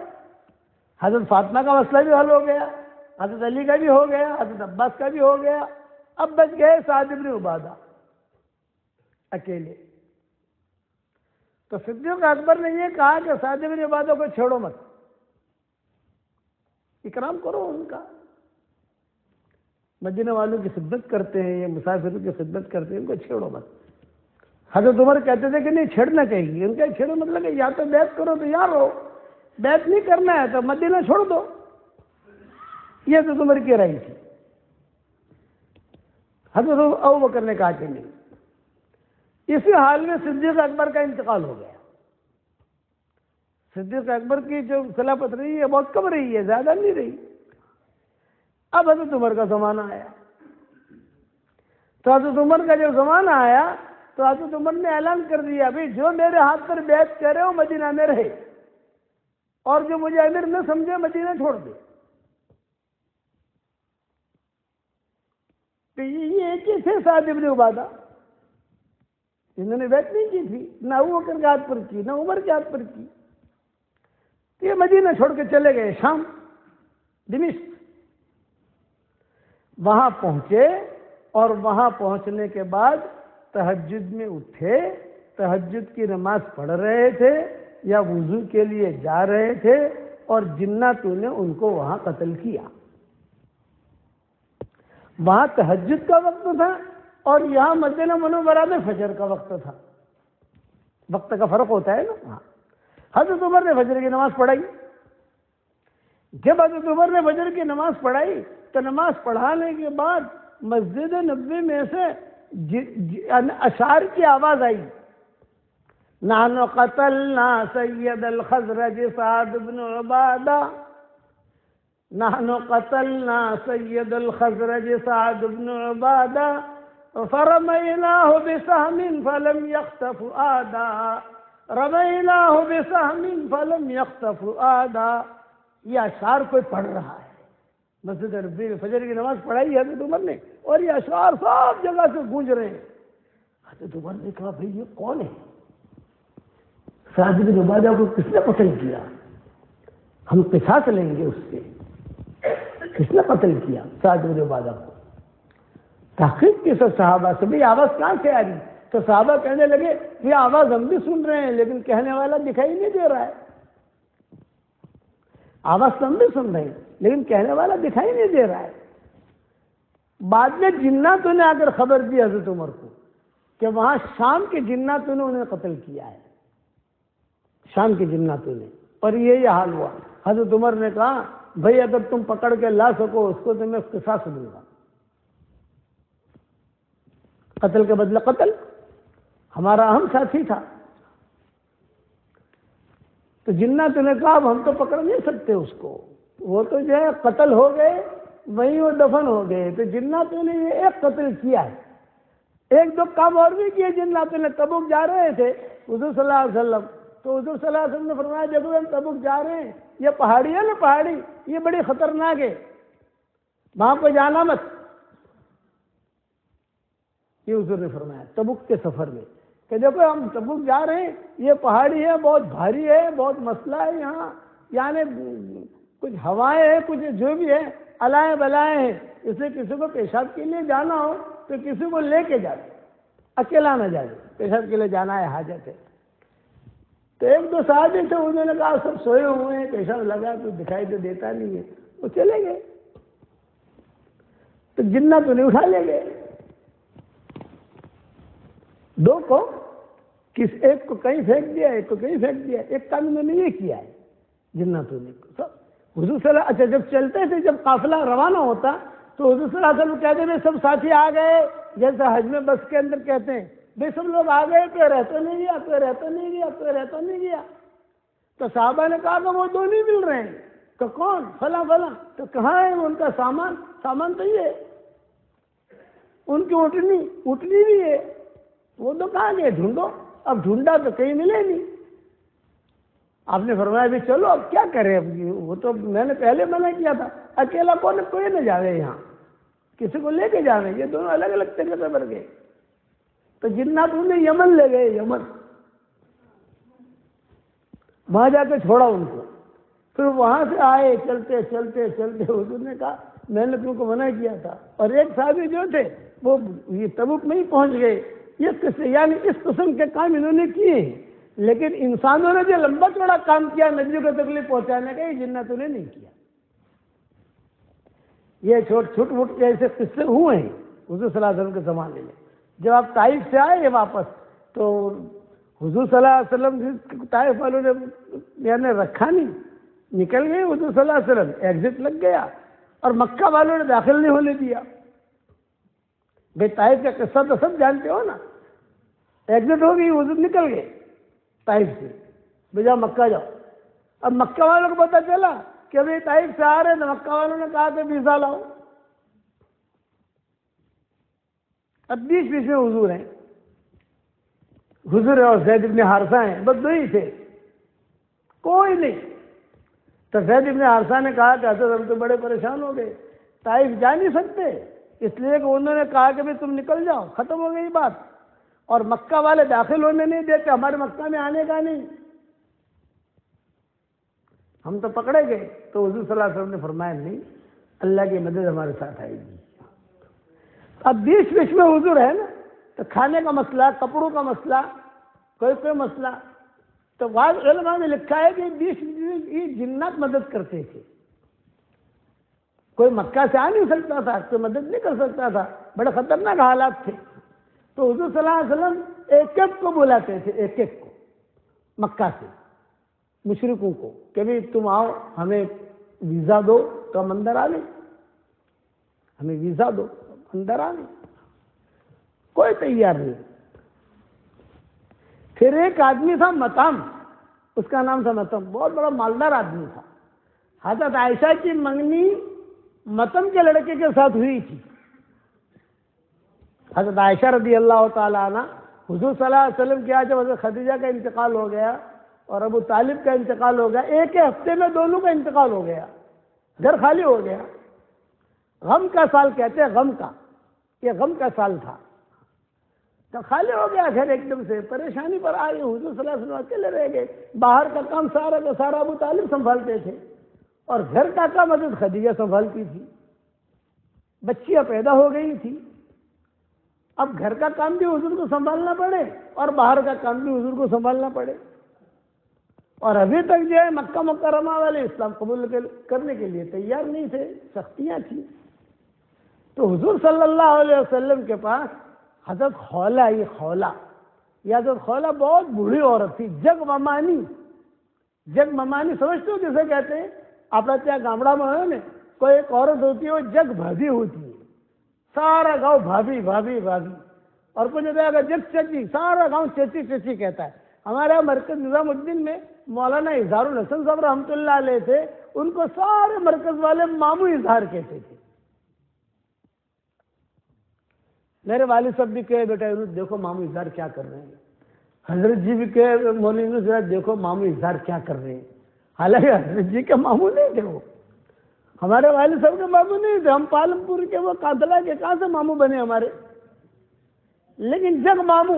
Speaker 1: حضرت فاطمہ کا مسئلہ بھی حل ہو گیا، حضرت علی کا بھی ہو گیا، حضرت عباس کا بھی ہو گیا۔ اب بچ گئے سعد بن عبادہ اکیلے۔ تو صدیق اکبر نے یہ کہا کہ سعد بن عبادہ کو چھوڑو مت، اکرام کرو ان کا، مدینہ والوں کی خدمت کرتے ہیں، یہ مسافروں کی خدمت کرتے ہیں، ان کو چھیڑو مت۔ حضرت عمر کہتے تھے کہ نہیں چھیڑنا چاہیے، ان کا چھیڑو مطلب کہ یا تو بیعت کرو تو یار رہو، بیعت نہیں کرنا ہے تو مدینہ چھوڑ دو۔ یہ حضرت عمر کی رائے تھی۔ حضرت ابوبکر نے کہا کہ نہیں۔ اسی حال میں صدیق اکبر کا انتقال ہو گیا۔ صدیق اکبر کی جو خلافت رہی ہے بہت کم رہی ہے، زیادہ نہیں رہی۔ اب حضرت عمر کا زمانہ آیا۔ تو حضرت عمر کا جب زمانہ آیا تو حضرت عمر نے اعلان کر دیا، بھائی جو میرے ہاتھ پر بیعت کرے وہ مدینہ میں رہے، اور جو مجھے امیر نہ سمجھے مدینہ چھوڑ دے۔ تو یہ ایک ہی تھے سعد بن عبادہ، انہوں نے بیعت نہیں کی تھی، نہ ابوبکر کے ہاتھ پر کی، نہ عمر کے ہاتھ پر کی۔ تو یہ مدینہ چھوڑ کے چلے گئے شام، دمشق۔ وہاں پہنچے اور وہاں پہنچنے کے بعد تہجد میں اٹھے، تہجد کی نماز پڑھ رہے تھے یا وضو کے لیے جا رہے تھے، اور جناتوں نے ان کو وہاں قتل کیا۔ وہاں تہجد کا وقت تھا اور یہاں مدینہ منورہ میں فجر کا وقت تھا، وقت کا فرق ہوتا ہے نا۔ حضرت عمر نے فجر کی نماز پڑھائی، جب حضرت عمر نے فجر کی نماز پڑھائی تو نماز پڑھانے کے بعد مسجد نبوی میں سے اشعار کی آواز آئی، نحن قتلنا سید الخزرج سعد بن عبادہ، نحن قتلنا سید الخزرج سعد بن عبادہ فرمیناہ بسہم فلم یخطف آدا، رمیناہ بسہم فلم یخطف آدا۔ یہ اشعار کوئی پڑھ رہا ہے، مسجد نبوی میں فجر کی نماز پڑھائی حضرت عمر نے، اور یہ اشعار سب جگہ سے گونج رہے ہیں۔ حضرت عمر نے کہا بھئی یہ کون ہے؟ سعد بن عبادہ کو کس نے قتل کیا؟ ہم قصاص لیں گے اس سے۔ کس نے قتل کیا سعد بن عبادہ کو؟ تحقیق کی سب صحابہ سے، بھئی آواز کہاں سے آ رہی؟ تو صحابہ کہنے لگے یہ آواز ہم بھی سن رہے ہیں لیکن کہنے والا دکھائی نہیں دے رہا ہے۔ آواز تو ہم بھی سن رہے ہیں لیکن کہنے والا دکھائی نہیں دے رہا ہے۔ بعد میں جناتوں نے آ کر خبر دی حضرت عمر کو کہ وہاں شام کے جناتوں نے انہیں قتل کیا ہے، شام کے جناتوں نے، اور یہ حال ہوا۔ حضرت عمر نے کہا بھئی اگر تم پکڑ کے لا سکو اس کو تو میں قصاص دوں گا، قتل کے بدلہ قتل، ہمارا اہم ساتھی تھا۔ تو جناتوں نے کہا ہم تو پکڑ نہیں سکتے اس کو، وہ تو جو ہے قتل ہو گئے، وہیں وہ دفن ہو گئے۔ تو جناتوں نے یہ ایک قتل کیا ہے، ایک دو کام اور بھی کیے جناتوں نے۔ تبوک جا رہے تھے حضور صلی اللہ علیہ وسلم، تو حضور صلی اللہ علیہ وسلم نے فرمایا جب ہم تبوک جا رہے ہیں، یہ پہاڑی ہے نا، پہاڑی یہ بڑی خطرناک ہے، وہاں پہ جانا مت۔ یہ حضور نے فرمایا تبوک کے سفر میں کہ دیکھو ہم تبوک جا رہے ہیں، یہ پہاڑی ہے، بہت بھاری ہے، بہت مسئلہ ہے یہاں، یعنی کچھ ہوائیں ہیں، کچھ جو بھی ہے علائیں بلائیں ہیں، اس لیے کسی کو پیشاب کے لیے جانا ہو تو کسی کو لے کے جائے، اکیلا نہ جائے، پیشاب کے لیے جانا ہے، حاجت ہے۔ تو ایک دو صحابی تھے، انہوں نے کہا سب سوئے ہوئے ہیں، پیشاب لگا تو دکھائی تو دیتا نہیں ہے، وہ چلے گئے۔ تو جنات انہیں اٹھا لے گئے، دو کو، ایک کو کہیں پھینک دیا، ایک کو کہیں پھینک دیا۔ ایک کام انہوں نے یہ کیا ہے جناتوں نے، حضور صلی اللہ اچھا جب چلتے تھے، جب قافلہ روانہ ہوتا تو حضور صلی اللہ علیہ وسلم کہتے ہیں سب ساتھی آ گئے، جیسے حج میں بس کے اندر کہتے ہیں بھئی سب لوگ آ گئے، تو رہتا نہیں گیا، تو رہتا نہیں گیا، تو رہتا نہیں گیا۔ تو صحابہ نے کہا کہ وہ دو نہیں مل رہے ہیں، تو کون؟ فلاں فلاں۔ تو کہاں ہے ان کا سامان؟ سامان تو یہ ان کی اٹھنی بھی ہے، وہ تو کہاں گئے؟ ڈھونڈو۔ اب ڈھونڈا تو کہیں ملے نہیں۔ آپ نے فرمایا بھی چلو اب کیا کریں، اب وہ تو میں نے پہلے منع کیا تھا، اکیلا کوئی نہ جاوے، یہاں کسی کو لے کے جاوے، یہ دونوں الگ الگ طریقے سے بڑھ گئے۔ تو جنات انہیں یمن لے گئے، یمن، وہاں جا کے چھوڑا ان کو۔ پھر وہاں سے آئے چلتے چلتے چلتے، حضور نے کہا میں نے تم کو منع کیا تھا، اور ایک صحابی جو تھے وہ یہ تبوک میں ہی پہنچ گئے۔ یہ قصے یعنی اس قسم کے کام انہوں نے کیے ہیں، لیکن انسانوں نے جو لمبا چوڑا کام کیا نبیوں کو تکلیف پہنچانے کا، یہ جناتوں نے نہیں کیا۔ یہ چھوٹ موٹ کے ایسے قصے ہوئے ہیں حضور صلی اللہ علیہ وسلم کے زمانے میں۔ جب آپ طائف سے آئے واپس تو حضور صلی اللہ علیہ وسلم طائف والوں نے یعنی رکھا نہیں، نکل گئے حضور صلی اللہ علیہ وسلم، ایگزٹ لگ گیا، اور مکہ والوں نے داخل نہیں ہونے دیا۔ بھائی طائف کا قصہ تو سب جانتے ہو نا، ایگزٹ ہو گئی، حضور نکل گئے طائف سے، بجا مکہ جاؤ۔ اب مکہ والوں کو پتا چلا کہ ابھی طائف سے آ رہے ہیں، تو مکہ والوں نے کہا کہ ویزا لاؤ۔ اب بیچ میں حضور ہیں، حضور اور زید بن حارثہ ہیں، بس دو ہی تھے، کوئی نہیں۔ تو زید بن حارثہ نے کہا کہ حضرت ہم تو بڑے پریشان ہو گئے، طائف جا نہیں سکتے، اس لیے کہ انہوں نے کہا کہ تم نکل جاؤ، ختم ہو گئی بات، اور مکہ والے داخل ہونے نہیں دیتے، ہمارے مکہ میں آنے کا نہیں، ہم تو پکڑے گئے۔ تو حضور صلی اللہ علیہ وسلم نے فرمایا نہیں، اللہ کی مدد ہمارے ساتھ آئے گی۔ اب بیچ میں حضور ہے نا، تو کھانے کا مسئلہ، کپڑوں کا مسئلہ، کوئی مسئلہ، تو بعض علماء نے لکھا ہے کہ بیچ یہ جنات مدد کرتے تھے، کوئی مکہ سے آ نہیں سکتا تھا، کوئی مدد نہیں کر سکتا تھا، بڑے خطرناک حالات تھے۔ تو حضور صلی اللہ علیہ وسلم ایک ایک کو بلاتے تھے، ایک کو مکہ سے، مشرکوں کو، کہ بھی تم آؤ ہمیں ویزا دو تو ہم اندر آ لیں، ہمیں ویزا دو اندر آ لیں، کوئی تیار نہیں۔ پھر ایک آدمی تھا متم، اس کا نام تھا متم، بہت بڑا مالدار آدمی تھا۔ حضرت عائشہ کی منگنی متم کے لڑکے کے ساتھ ہوئی تھی۔ حضرت عائشہ رضی اللہ تعالیٰ عنہ، حضور صلی اللہ علیہ وسلم کیا جب حضرت خدیجہ کا انتقال ہو گیا اور ابو طالب کا انتقال ہو گیا، ایک ہی ہفتے میں دونوں کا انتقال ہو گیا، گھر خالی ہو گیا۔ غم کا سال کہتے ہیں، غم کا، یہ غم کا سال تھا، تو خالی ہو گیا گھر ایک دم سے، پریشانی پر آئی، حضور صلی اللہ علیہ وسلم اکیلے رہ گئے۔ باہر کا کام سارا کا سارا ابو طالب سنبھالتے تھے اور گھر کا کام حضرت خدیجہ سنبھالتی تھی۔ بچیاں پیدا ہو گئی تھی، اب گھر کا کام بھی حضور کو سنبھالنا پڑے اور باہر کا کام بھی حضور کو سنبھالنا پڑے، اور ابھی تک جو ہے مکہ مکرمہ والے اسلام قبول کرنے کے لیے تیار نہیں تھے، سختیاں تھیں۔ تو حضور صلی اللہ علیہ وسلم کے پاس حضرت خولہ آئی، خولہ، یہ حضرت خولہ بہت بوڑھی عورت تھی، جگ ممانی، جگ ممانی سمجھتے ہو جسے کہتے ہیں؟ آپ کیا گامڑا میں ہے نا، کوئی ایک عورت ہوتی ہے وہ جگ بھابھی ہوتی ہے، سارا گاؤں بھابھی بھابھی بھابھی، اور کچھ ہوتا ہے جگ چچی، سارا گاؤں چچی چچی کہتا ہے۔ ہمارے مرکز نظام الدین میں مولانا اظہار الحسن صاحب رحمۃ اللہ علیہ تھے، ان کو سارے مرکز والے مامو اظہار کہتے تھے۔ میرے والد صاحب بھی کہے بیٹا دیکھو مامو اظہار کیا کر رہے ہیں، حضرت جی بھی کہے مولوی صاحب دیکھو مامو اظہار کیا کر رہے ہیں، حالانکہ حضرت جی کے مامو نہیں تھے، وہ ہمارے والد صاحب کے مامو نہیں تھے، ہم پالم پور کے وہ کاتلا کے کہاں سے مامو بنے ہمارے، لیکن جگ مامو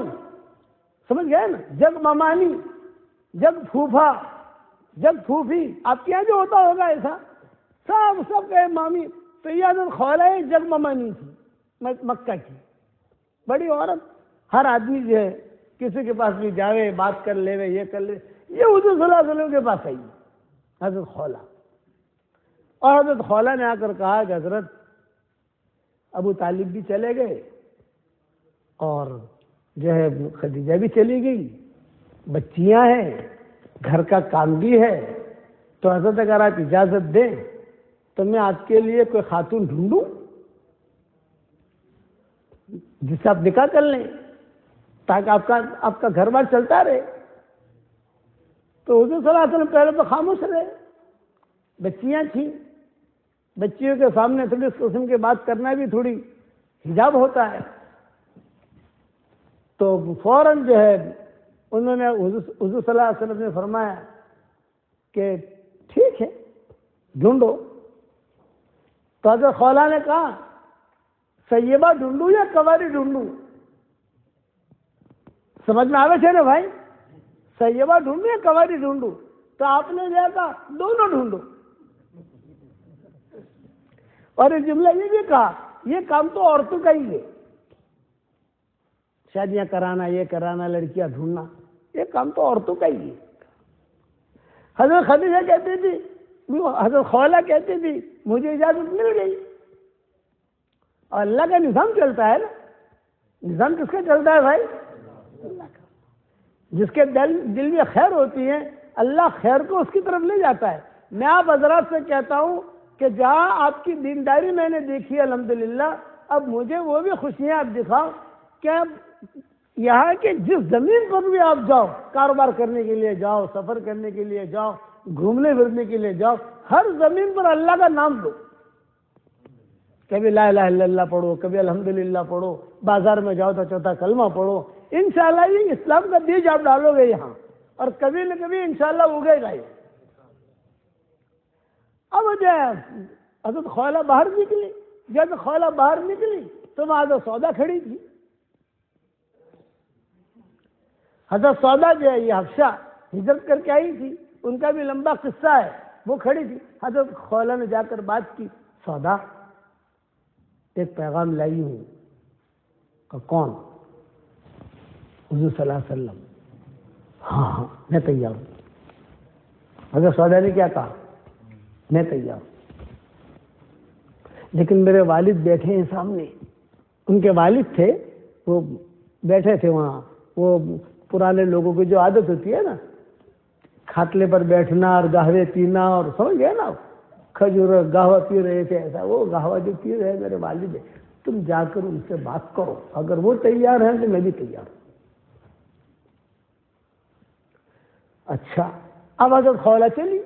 Speaker 1: سمجھ گئے نا، جگ ممانی، جگ پھوپھا، جگ پھوپھی، آپ کے یہاں جو ہوتا ہوگا ایسا، سب کہے مامی۔ تو یہ حضرت خولہ جگ ممانی تھی مکہ کی، بڑی عورت، ہر آدمی جو ہے کسی کے پاس بھی جاوے بات کر لے یہ کر لے، یہ حضور صلی اللہ علیہ وسلم کے پاس آئی حضرت خولہ، اور حضرت خولہ نے آ کر کہا کہ حضرت ابو طالب بھی چلے گئے اور جو ہے خدیجہ بھی چلی گئی، بچیاں ہیں، گھر کا کام بھی ہے، تو حضرت اگر آپ اجازت دیں تو میں آپ کے لیے کوئی خاتون ڈھونڈوں جس سے آپ نکاح کر لیں تاکہ آپ کا گھر بار چلتا رہے۔ تو حضور صلی اللہ علیہ وسلم پہلے تو خاموش رہے، بچیاں تھیں، بچیوں کے سامنے تھوڑی اس قسم کی بات کرنا بھی تھوڑی حجاب ہوتا ہے، تو فوراً جو ہے انہوں نے حضور صلی اللہ علیہ وسلم نے فرمایا کہ ٹھیک ہے ڈھونڈو۔ تو حضرت خولہ نے کہا سیبہ ڈھونڈوں یا کواری ڈھونڈوں؟ سمجھ میں آوے چھے نا بھائی، سیبہ ڈھونڈوں یا کواری ڈھونڈوں؟ تو آپ نے جو کہا دونوں ڈھونڈو، اور یہ جملہ یہ بھی کہا یہ کام تو عورتوں کا ہی ہے، شادیاں کرانا، یہ کرانا، لڑکیاں ڈھونڈنا، یہ کام تو عورتوں کا ہی ہے۔ حضرت خدیجہ کہتی تھی، حضرت خولہ کہتی تھی مجھے اجازت مل گئی، اور اللہ کا نظام چلتا ہے نا، نظام کس کا چلتا ہے بھائی؟ اللہ کا، جس کے دل میں خیر ہوتی ہے اللہ خیر کو اس کی طرف لے جاتا ہے۔ میں آپ حضرات سے کہتا ہوں کہ جہاں آپ کی دینداری میں نے دیکھی ہے الحمدللہ، اب مجھے وہ بھی خوشیاں آپ دکھاؤ کہ یہاں کے جس زمین پر بھی آپ جاؤ، کاروبار کرنے کے لیے جاؤ، سفر کرنے کے لیے جاؤ، گھومنے پھرنے کے لیے جاؤ، ہر زمین پر اللہ کا نام لو، کبھی لا الہ الا اللہ پڑھو، کبھی الحمدللہ پڑھو، بازار میں جاؤ تو چوتھا کلمہ پڑھو، انشاءاللہ یہ اسلام کا بیج آپ ڈالو گے یہاں، اور کبھی نہ کبھی انشاءاللہ اگے گا یہ۔ اب جو ہے حضرت خولہ باہر نکلی، جب خولہ باہر نکلی تو وہاں حضرت سودا کھڑی تھی۔ حضرت سودا جو ہے یہ حبشہ ہجرت کر کے آئی تھی، ان کا بھی لمبا قصہ ہے، وہ کھڑی تھی۔ حضرت خولہ نے جا کر بات کی، سودا ایک پیغام لائی ہوں۔ کہ کون؟ حضور صلی اللہ علیہ وسلم۔ ہاں میں تیار ہوں۔ حضرت سودا نے کیا کہا؟ میں تیار ہوں، لیکن میرے والد بیٹھے ہیں سامنے۔ ان کے والد تھے، وہ بیٹھے تھے وہاں، وہ پرانے لوگوں کی جو عادت ہوتی ہے نا، کھاتلے پر بیٹھنا اور قہوے پینا، اور سمجھ گئے نا، کھجور گاہوا پی رہے تھے ایسا، وہ گاہوا جو پی رہے میرے والد ہے، تم جا کر ان سے بات کرو، اگر وہ تیار ہیں تو میں بھی تیار ہوں۔ اچھا، اب حضرت خولہ چلی،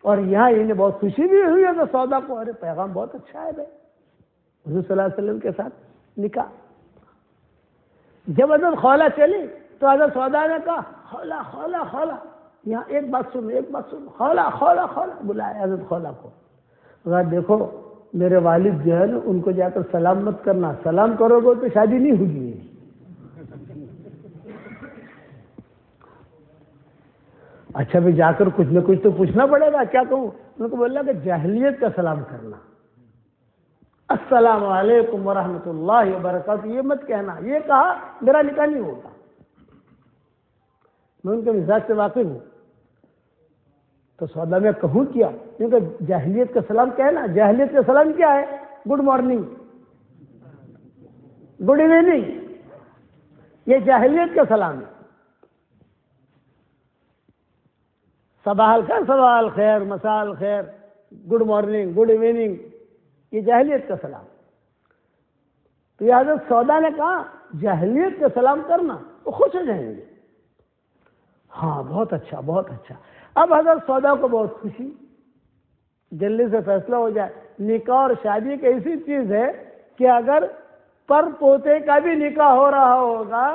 Speaker 1: اور یہاں انہیں بہت خوشی بھی ہوئی ہے کہ سودا کو، ارے پیغام بہت اچھا ہے بھائی، حضور صلی اللہ علیہ وسلم کے ساتھ نکاح۔ جب حضرت خولہ چلی تو حضرت سودا نے کہا خولہ خولہ خولہ، یہاں ایک بات سن، خولہ خولہ خولہ، بلایا حضرت خولہ کو، کہا دیکھو میرے والد جو ہے نا ان کو جا کر سلام مت کرنا، سلام کرو گے تو شادی نہیں ہوگی۔ اچھا بھی جا کر کچھ نہ کچھ تو پوچھنا پڑے گا، کیا کہوں؟ ان کو بولا کہ جاہلیت کا سلام کرنا، السلام علیکم ورحمۃ اللہ وبرکاتہ، یہ مت کہنا، یہ کہا میرا نکاح نہیں ہوگا۔ میں ان کے مزاج سے واقف ہوں، تو سودا میں کہوں کیا، کیونکہ جاہلیت کا سلام کہنا، جاہلیت کا سلام کیا ہے؟ گڈ مارننگ، گڈ ایوننگ، یہ جاہلیت کا سلام ہے۔ صباح الخیر، صباح الخیر، مساء الخیر، گڈ مارننگ، گڈ ایوننگ، یہ جاہلیت کا سلام۔ تو یہ حضرت سودا نے کہا جاہلیت کا سلام کرنا، وہ خوش ہو جائیں گے۔ ہاں بہت اچھا بہت اچھا۔ اب حضرت سودا کو بہت خوشی، جلدی سے فیصلہ ہو جائے۔ نکاح اور شادی ایک ایسی چیز ہے کہ اگر پر پوتے کا بھی نکاح ہو رہا ہوگا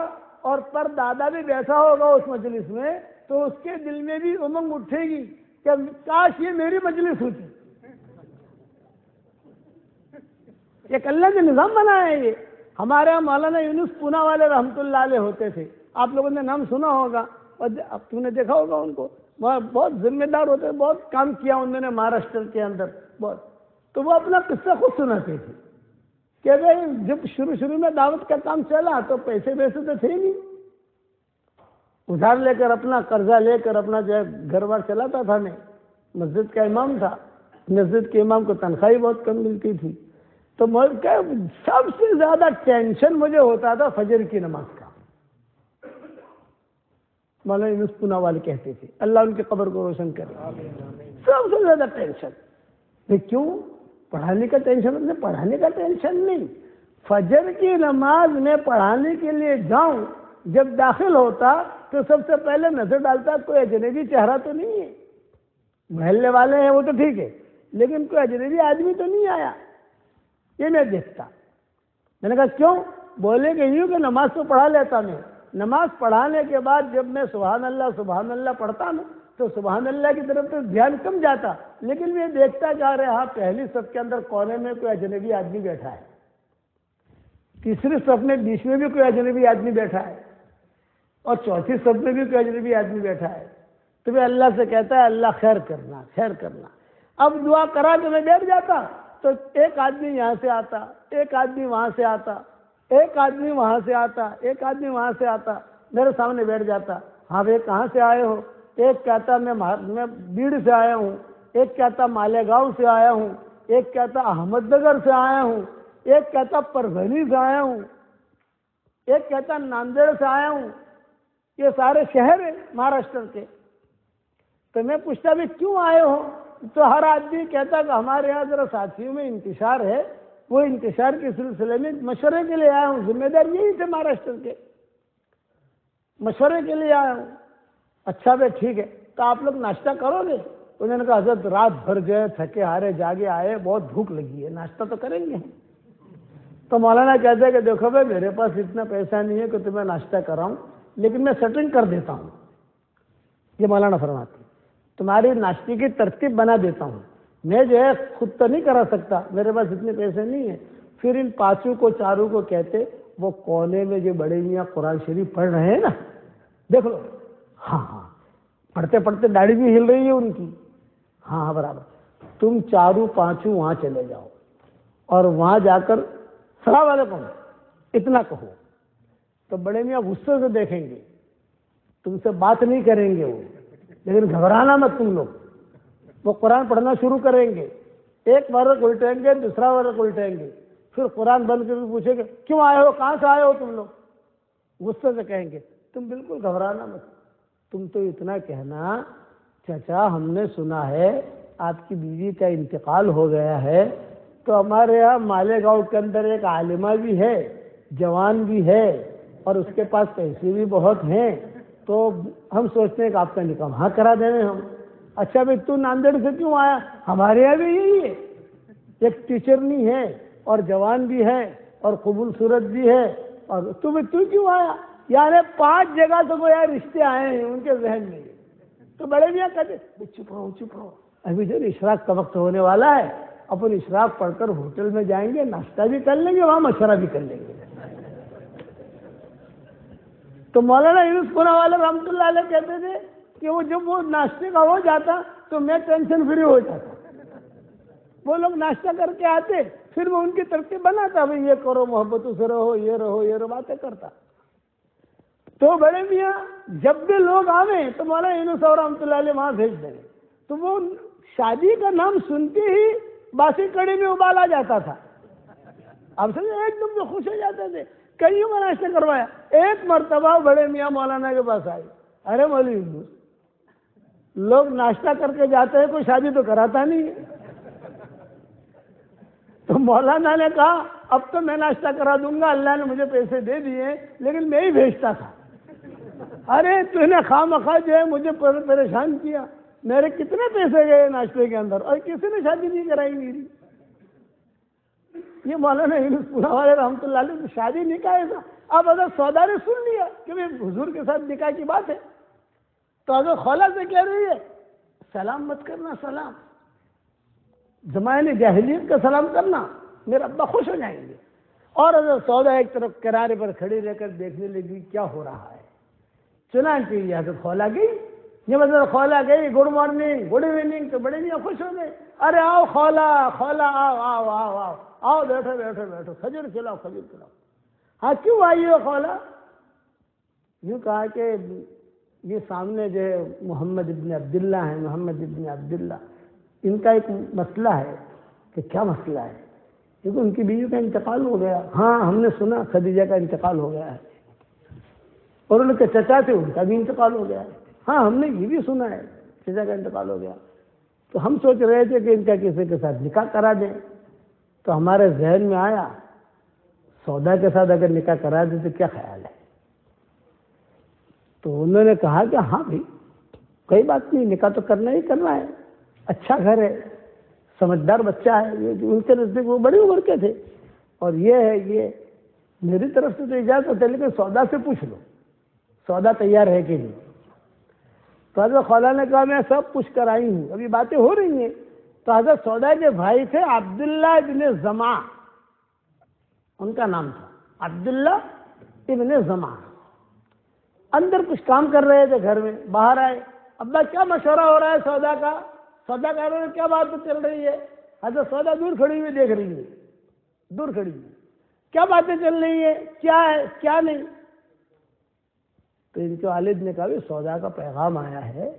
Speaker 1: اور پر دادا بھی بیٹھا ہوگا اس مجلس میں، تو اس کے دل میں بھی امنگ اٹھے گی کہ کاش یہ میری مجلس ہوتی۔ ایک اللہ نے نظام بنایا ہے۔ یہ ہمارے یہاں مولانا یونس پونا والے رحمۃ اللہ علیہ ہوتے تھے، آپ لوگوں نے نام سنا ہوگا اور اب تم نے دیکھا ہوگا ان کو، بہت ذمہ دار ہوتے، بہت کام کیا انہوں نے مہاراشٹر کے اندر بہت۔ تو وہ اپنا قصہ خود سناتے تھے کہ بھائی جب شروع میں دعوت کا کام چلا تو پیسے تو تھے نہیں، ادھار لے کر اپنا قرضہ لے کر اپنا جو ہے گھر بار چلاتا تھا۔ میں مسجد کا امام تھا، مسجد کے امام کو تنخواہ بہت کم ملتی تھی، تو سب سے زیادہ ٹینشن مجھے ہوتا تھا فجر کی نماز کا۔ مولانا یونس پونا والے کہتے تھے، اللہ ان کی قبر کو روشن کرے، سب سے زیادہ ٹینشن۔ کیوں؟ پڑھانے کا ٹینشن؟ پڑھانے کا ٹینشن نہیں، فجر کی نماز میں پڑھانے کے لیے جاؤں، جب داخل ہوتا تو سب سے پہلے نظر ڈالتا کوئی اجنبی چہرہ تو نہیں ہے، محلے والے ہیں وہ تو ٹھیک ہے، لیکن کوئی اجنبی آدمی تو نہیں آیا، یہ میں دیکھتا۔ میں نے کہا کیوں؟ بولے کہ یوں کہ نماز تو پڑھا لیتا میں، نماز پڑھانے کے بعد جب میں سبحان اللہ پڑھتا نا تو سبحان اللہ کی طرف تو دھیان کم جاتا، لیکن میں دیکھتا جا رہا پہلی صف کے اندر کونے میں کوئی اجنبی آدمی بیٹھا ہے، تیسری صف میں بیچ میں بھی کوئی اجنبی آدمی بیٹھا ہے، اور چوتھی صف میں بھی کوئی اجنبی آدمی بیٹھا ہے۔ تو میں اللہ سے کہتا ہے اللہ خیر کرنا خیر کرنا۔ اب دعا کرا کہ میں بیٹھ جاتا تو ایک آدمی یہاں سے آتا، ایک آدمی وہاں سے آتا، ایک آدمی وہاں سے آتا، ایک آدمی وہاں سے آتا، میرے سامنے بیٹھ جاتا۔ ہاں بھائی کہاں سے آئے ہو؟ ایک کہتا میں بیڑ سے آیا ہوں، ایک کہتا مالیگاؤں سے آیا ہوں، ایک کہتا احمد نگر سے آیا ہوں، ایک کہتا پربھنی سے آیا ہوں، ایک کہتا ناندیڑ سے آیا ہوں۔ یہ سارے شہر ہیں مہاراشٹر کے۔ تو میں پوچھتا بھی کیوں آئے ہو؟ تو ہر آدمی کہتا کہ ہمارے یہاں ذرا ساتھیوں میں انتشار ہے، وہ انتشار کے سلسلے میں مشورے کے لیے آیا ہوں۔ ذمہ دار یہی تھے مہاراشٹر کے، مشورے کے لیے آیا ہوں۔ اچھا بھائی ٹھیک ہے، تو آپ لوگ ناشتہ کرو گے؟ انہوں نے کہا حضرت رات بھر گئے، تھکے ہارے جاگے آئے، بہت بھوک لگی ہے، ناشتہ تو کریں گے۔ تو مولانا کہتے ہیں کہ دیکھو بھائی میرے پاس اتنا پیسہ نہیں ہے کہ تمہیں ناشتہ کراؤں، لیکن میں سیٹنگ کر دیتا ہوں۔ یہ مولانا فرماتے ہیں تمہاری ناشتے کی ترتیب بنا دیتا ہوں، میں جو ہے خود تو نہیں کرا سکتا، میرے پاس اتنے پیسے نہیں ہیں۔ پھر ان پانچوں کو چاروں کو کہتے وہ کونے میں جو بڑے میاں قرآن شریف پڑھ رہے ہیں نا، دیکھ لو، ہاں پڑھتے پڑھتے داڑھی بھی ہل رہی ہے ان کی، ہاں برابر، تم چاروں پانچوں وہاں چلے جاؤ اور وہاں جا کر السلام علیکم اتنا کہو۔ تو بڑے میاں غصے سے دیکھیں گے، تم سے بات نہیں کریں گے وہ، لیکن گھبرانا مت تم لوگ۔ وہ قرآن پڑھنا شروع کریں گے، ایک ورق الٹیں گے، دوسرا ورق الٹیں گے، پھر قرآن بند کر کے پوچھیں گے کیوں آئے ہو، کہاں سے آئے ہو تم لوگ؟ غصے سے کہیں گے تم بالکل گھبرانا مت، تم تو اتنا کہنا چچا ہم نے سنا ہے آپ کی بیوی کا انتقال ہو گیا ہے تو ہمارے یہاں مالیگاؤں کے اندر ایک عالمہ بھی ہے، جوان بھی ہے، اور اس کے پاس پیسے بھی بہت ہیں، تو ہم سوچتے ہیں کہ آپ کا نکاح وہاں کرا دیں ہم۔ اچھا بھائی تو ناندیڑ سے کیوں آیا؟ ہمارے یہاں بھی یہی ہے، ایک ٹیچر نہیں ہے اور جوان بھی ہے اور قبول صورت بھی ہے، اور تو کیوں آیا؟ یار 5 جگہ سے کوئی رشتے آئے ہیں ان کے ذہن میں، تو بڑے میاں کہتے چپ رہو، ابھی جو اشراق کا وقت ہونے والا ہے، اپن اشراق پڑھ کر ہوٹل میں جائیں گے، ناشتہ بھی کر لیں گے، وہاں مشورہ بھی کر لیں گے۔ تو مولانا یونس پورہ والے رحمۃ اللہ علیہ کہتے تھے کہ وہ جب وہ ناشتے کا ہو جاتا تو میں ٹینشن فری ہو جاتا۔ وہ لوگ ناشتہ کر کے آتے، پھر وہ ان کی ترتیب بناتا، بھائی یہ کرو، محبتوں سے رہو، یہ رہو، باتیں کرتا۔ تو بڑے میاں جب بھی لوگ آویں تو مولانا یونس رحمۃ اللہ علیہ وہاں بھیج دیں، تو وہ شادی کا نام سنتے ہی باسی کڑی میں ابال آ جاتا تھا۔ اب سے ایک دم سے خوش ہو جاتے تھے، کئیوں کا ناشتہ کروایا۔ ایک مرتبہ بڑے میاں مولانا کے پاس آئے، ارے مولوی یونس، لوگ ناشتہ کر کے جاتے ہیں، کوئی شادی تو کراتا نہیں ہے۔ تو مولانا نے کہا اب تو میں ناشتہ کرا دوں گا، اللہ نے مجھے پیسے دے دیے، لیکن میں ہی بھیجتا تھا۔ ارے تو نے خواہ مخواہ جو ہے مجھے پریشان کیا، میرے کتنے پیسے گئے ناشتے کے اندر، اور کسی نے شادی نہیں کرائی میری۔ یہ مولانا یونس پورہ والے رحمۃ اللہ علیہ شادی نکاح تھا۔ اب اگر سودا نے سن لیا کہ حضور کے ساتھ نکاح کی بات ہے، تو اگر خالہ سے کہہ رہی ہے سلام مت کرنا، سلام زمانے جاہلیت کا سلام کرنا، میرے ابا خوش ہو جائیں گے۔ اور اگر سودا ایک طرف کنارے پر کھڑی رہ کر دیکھنے لگی کیا ہو رہا ہے، چنانچہ یہ حضرت خالہ گئی، یہ مطلب خالہ گئی گڈ مارننگ گڈ ایوننگ، تو بڑے میاں خوش ہو گئے، ارے آؤ خالہ، خالہ آؤ آؤ آؤ آؤ آؤ، بیٹھو بیٹھو بیٹھو، کھجور کھلاؤ کھجور کھلاؤ۔ ہاں کیوں آئی ہو خالہ؟ یوں کہا کہ یہ سامنے جو ہے محمد ابن عبداللہ ہیں، محمد ابن عبداللہ، ان کا ایک مسئلہ ہے۔ کہ کیا مسئلہ ہے؟ کیونکہ ان کی بیوی کا انتقال ہو گیا۔ ہاں ہم نے سنا خدیجہ کا انتقال ہو گیا ہے، اور ان کے چچا سے ان کا بھی انتقال ہو گیا ہے۔ ہاں ہم نے یہ بھی سنا ہے چچا کا انتقال ہو گیا، تو ہم سوچ رہے تھے کہ ان کا کسی کے ساتھ نکاح کرا دیں۔ تو ہمارے ذہن میں آیا سودا کے ساتھ اگر نکاح کرا دیں تو کیا خیال ہے؟ تو انہوں نے کہا کہ ہاں بھائی کوئی بات نہیں، نکاح تو کرنا ہی کرنا ہے، اچھا گھر ہے، سمجھدار بچہ ہے، یہ ان کے نزدیک وہ بڑی عمر کے تھے، اور یہ ہے، یہ میری طرف سے تو اجازت ہے، لیکن سودا سے پوچھ لو سودا تیار ہے کہ نہیں۔ تو حضرت خالہ نے کہا میں سب پوچھ کر آئی ہوں، ابھی باتیں ہو رہی ہیں۔ تو حضرت سودا کے بھائی تھے عبداللہ ابن زمع، ان کا نام تھا عبداللہ ابن زمع۔ اندر کچھ کام کر رہے تھے گھر میں، باہر آئے، ابا کیا مشورہ ہو رہا ہے سودا کا؟ سودا کہہ رہے ہیں کیا بات چل رہی ہے؟ حضرت سودا دور کھڑی ہوئی دیکھ رہی ہے، دور کھڑی ہوئی، کیا باتیں چل رہی ہے، کیا ہے کیا نہیں؟ تو ان کے والد نے کہا سودا کا پیغام آیا ہے۔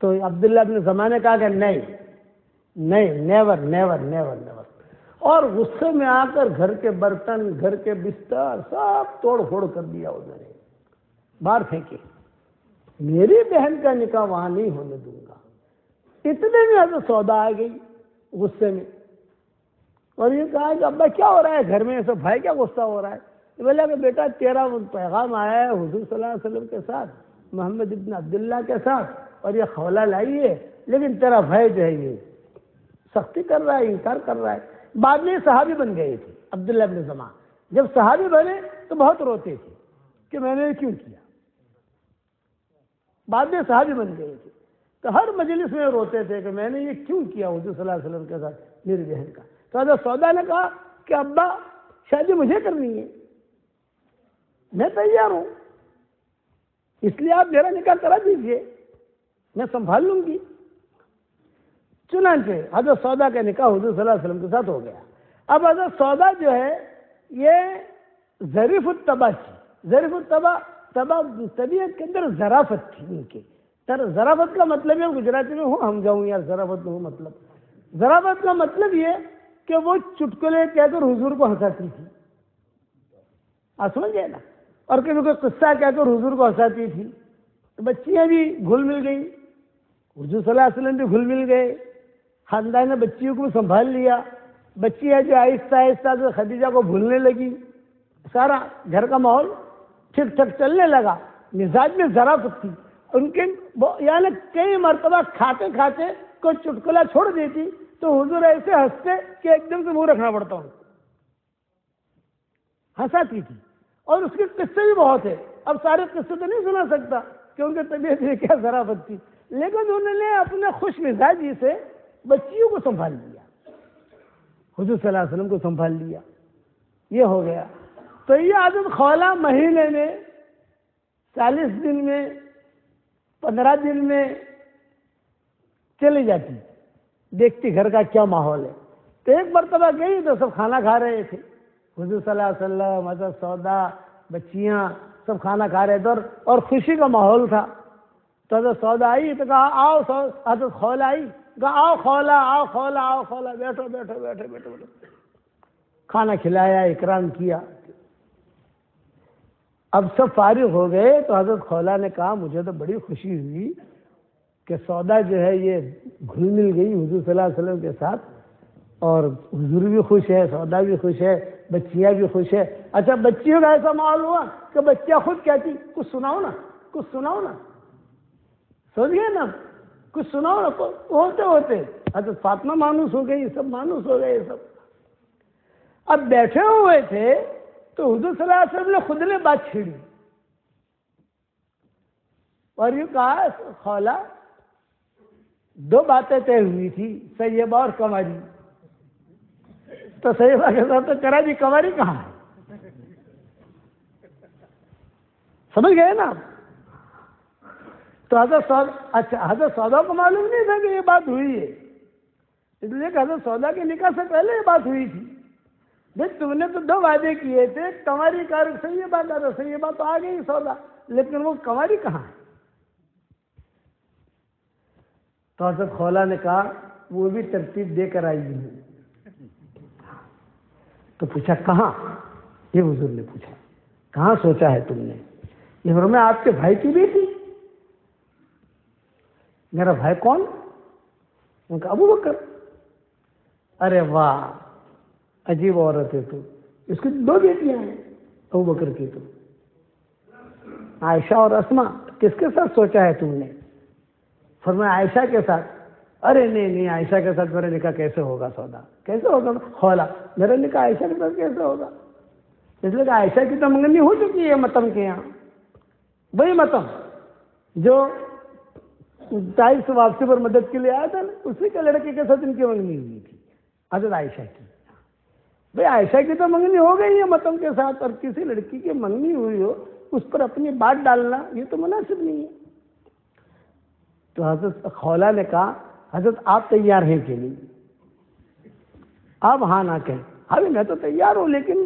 Speaker 1: تو عبداللہ ابن زمع نے کہا کہ نہیں، نیور نیور نیور نیور، اور غصے میں آ کر گھر کے برتن، گھر کے بستر سب توڑ پھوڑ کر دیا انہوں نے، باہر پھینکے، میری بہن کا نکاح وہاں نہیں ہونے دوں گا۔ اتنے میں حضرت سودا آ گئی غصے میں، اور یہ کہا کہ ابا کیا ہو رہا ہے گھر میں، ایسا بھائی کیا غصہ ہو رہا ہے؟ بولا کہ بیٹا تیرا پیغام آیا ہے حضور صلی اللہ علیہ وسلم کے ساتھ، محمد ابن عبداللہ کے ساتھ، اور یہ خولہ لائی ہے، لیکن تیرا بھائی جو ہے یہ سختی کر رہا ہے، انکار کر رہا ہے۔ بعد میں صحابی بن گئے تھے عبداللہ ابن زمع، جب صحابی بنے تو بہت روتے تھے کہ میں نے کیوں کیا، بعد میں صحابی بن گئے تھے تو ہر مجلس میں روتے تھے کہ میں نے یہ کیوں کیا حضور صلی اللہ علیہ وسلم کے ساتھ میری بہن کا۔ تو حضرت سودا نے کہا کہ ابا شادی مجھے کرنی ہے، میں تیار ہوں، اس لیے آپ میرا نکاح کرا دیجئے، میں سنبھال لوں گی۔ چنانچہ حضرت سودا کا نکاح حضور صلی اللہ علیہ وسلم کے ساتھ ہو گیا۔ اب حضرت سودا جو ہے یہ ظریف الطبع تھی، ظریف الطبع، طبیعت کے اندر ظرافت تھی ان کی۔ ظرافت کا مطلب ہے گجراتی میں ہوں ہم جاؤں یار، ظرافت میں ہوں مطلب، ظرافت کا مطلب یہ کہ وہ چٹکلے کہہ کر حضور کو ہنساتی تھی، آپ سمجھ گئے نا، اور کبھی کوئی قصہ کہہ کر حضور کو ہنساتی تھی، تو بچیاں بھی گھل مل گئی، حضور صلی اللہ علیہ وسلم بھی گھل مل گئے، خاندان نے بچیوں کو سنبھال لیا، بچی ہے جو آہستہ آہستہ سے خدیجہ کو بھولنے لگی، سارا گھر کا ماحول ٹھیک ٹھاک چلنے لگا، مزاج میں ذرافت تھی ان کے، یعنی کئی مرتبہ کھاتے کھاتے کوئی چٹکلا چھوڑ دیتی تو حضور ایسے ہنستے کہ ایک دم سے منہ رکھنا پڑتا ان کو، ہنساتی تھی، اور اس کے قصے بھی بہت ہے، اب سارے قصے تو نہیں سنا سکتا کہ ان کی طبیعت میں کیا ذرافت تھی، لیکن انہوں نے اپنے خوش مزاجی سے بچیوں کو سنبھال لیا، حضور صلی اللہ علیہ وسلم کو سنبھال لیا، یہ ہو گیا۔ تو یہ حضرت خولہ مہینے میں 40 دن میں 15 دن میں چلی جاتی، دیکھتی گھر کا کیا ماحول ہے۔ تو ایک مرتبہ گئی تو سب کھانا کھا رہے تھے، حضور صلی اللہ علیہ وسلم، حضرت سودا، بچیاں سب کھانا کھا رہے تھے اور خوشی کا ماحول تھا۔ تو حضرت سودا آئی تو کہا آؤ، حضرت خولہ آئی، کہا آؤ خولہ، آؤ خولہ، آؤ خولہ، بیٹھو بیٹھو بیٹھو بیٹھو بیٹھو، کھانا کھلایا، اکرام کیا۔ اب سب فارغ ہو گئے تو حضرت خولہ نے کہا مجھے تو بڑی خوشی ہوئی کہ سودا جو ہے یہ گھل مل گئی حضور صلی اللہ علیہ وسلم کے ساتھ، اور حضور بھی خوش ہے، سودا بھی خوش ہے، بچیاں بھی خوش ہے۔ اچھا بچیوں کا ایسا ماحول ہوا کہ بچیاں خود کہتی کچھ سناؤ نا، کچھ سناؤ نا، سمجھ گئے نا، کچھ سناؤ نا، ہوتے ہوتے حضرت فاطمہ مانوس ہو گئی، سب مانوس ہو گئے سب۔ اب بیٹھے ہوئے تھے تو حضور صلی اللہ علیہ وسلم نے خود نے بات چھیڑی اور یہ کہا خولہ 2 باتیں طے ہوئی تھی، سیبہ اور کنواری، تو سیبہ کے ساتھ تو کرا دی، کنواری کہاں ہے؟ سمجھ گئے نا؟ تو حضرت سودا، اچھا حضرت سودا کو معلوم نہیں تھا کہ یہ بات ہوئی ہے، اس لیے کہ حضرت سودا کے نکاح سے پہلے یہ بات ہوئی تھی، دیکھ تم نے تو 2 وعدے کیے تھے، کنواری کا صحیح بات ہے، صحیح بات تو آ گئی سودا، لیکن وہ کنواری کہاں ہے؟ تو حضرت خولہ نے کہا وہ بھی ترتیب دے کر آئی ہوں۔ تو پوچھا کہاں؟ یہ حضور نے پوچھا کہاں سوچا ہے تم نے؟ یہ فرمایا آپ کے بھائی کی بیٹی۔ میرا بھائی کون؟ ان کا ابو بکر۔ ارے واہ عجیب عورت ہے تو، اس کی 2 بیٹیاں ہیں ابو بکر کی، تو عائشہ اور اسما، کس کے ساتھ سوچا ہے تم نے؟ فرمایا عائشہ کے ساتھ۔ ارے نہیں عائشہ کے ساتھ میرا نکاح کیسے ہوگا سودا، کیسے ہوگا خولہ، میرا نکاح عائشہ کے ساتھ کیسے ہوگا؟ اس لیے کہ عائشہ کی تو منگنی ہو چکی ہے متم کے یہاں، وہی متم جو طائف سے واپسی پر مدد کے لیے آیا تھا نا، اسی کے لڑکے کے ساتھ ان کی منگنی ہوئی تھی حضرت عائشہ کی۔ بھائی عائشہ کی تو منگنی ہو گئی ہے متم کے ساتھ، اور کسی لڑکی کی منگنی ہوئی ہو اس پر اپنی بات ڈالنا یہ تو مناسب نہیں ہے۔ تو حضرت خولہ نے کہا حضرت آپ تیار ہیں کہ نہیں؟ آپ ہاں نہ کہیں۔ ابھی میں تو تیار ہوں، لیکن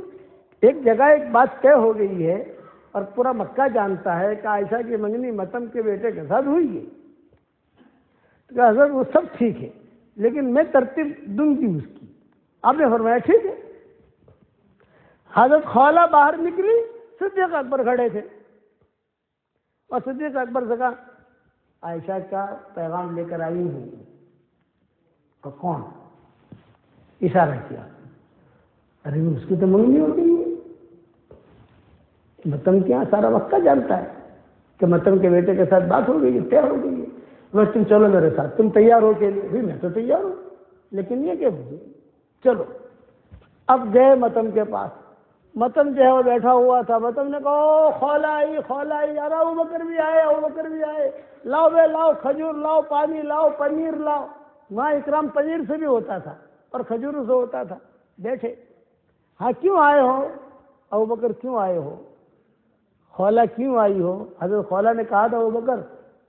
Speaker 1: ایک جگہ ایک بات طے ہو گئی ہے اور پورا مکہ جانتا ہے کہ عائشہ کی منگنی متم کے بیٹے کے ساتھ ہوئی ہے، تو کہ حضرت وہ سب ٹھیک ہے لیکن میں ترتیب دوں گی اس کی۔ آپ نے فرمایا ٹھیک ہے۔ حضرت خولہ باہر نکلی، صدیق اکبر کھڑے تھے، اور صدیق اکبر سے کہا عائشہ کا پیغام لے کر آئی ہوں۔ تو کون؟ اشارہ کیا، ارے اس کی تو منگنی ہو گئی ہے، متم کیا سارا مکہ جانتا ہے کہ متم کے بیٹے کے ساتھ بات ہو گئی ہے، طے ہو گئی ہے، بس تم چلو میرے ساتھ، تم تیار ہو کے لیے؟ میں تو تیار ہوں، لیکن یہ کہ چلو۔ اب گئے متم کے پاس، متم جو ہے وہ بیٹھا ہوا تھا، متم نے کہا خولہ آئی، خولہ آئی، ارے ابو بکر بھی آئے، ابو بکر بھی آئے، لاؤ بے لاؤ، کھجور لاؤ، پانی لاؤ، پنیر لاؤ۔ وہاں اکرام پنیر سے بھی ہوتا تھا اور کھجوروں سے ہوتا تھا۔ بیٹھے، ہاں کیوں آئے ہو ابو بکر، کیوں آئے ہو؟ خولہ کیوں آئی ہو؟ حضرت خولہ نے کہا تھا ابو بکر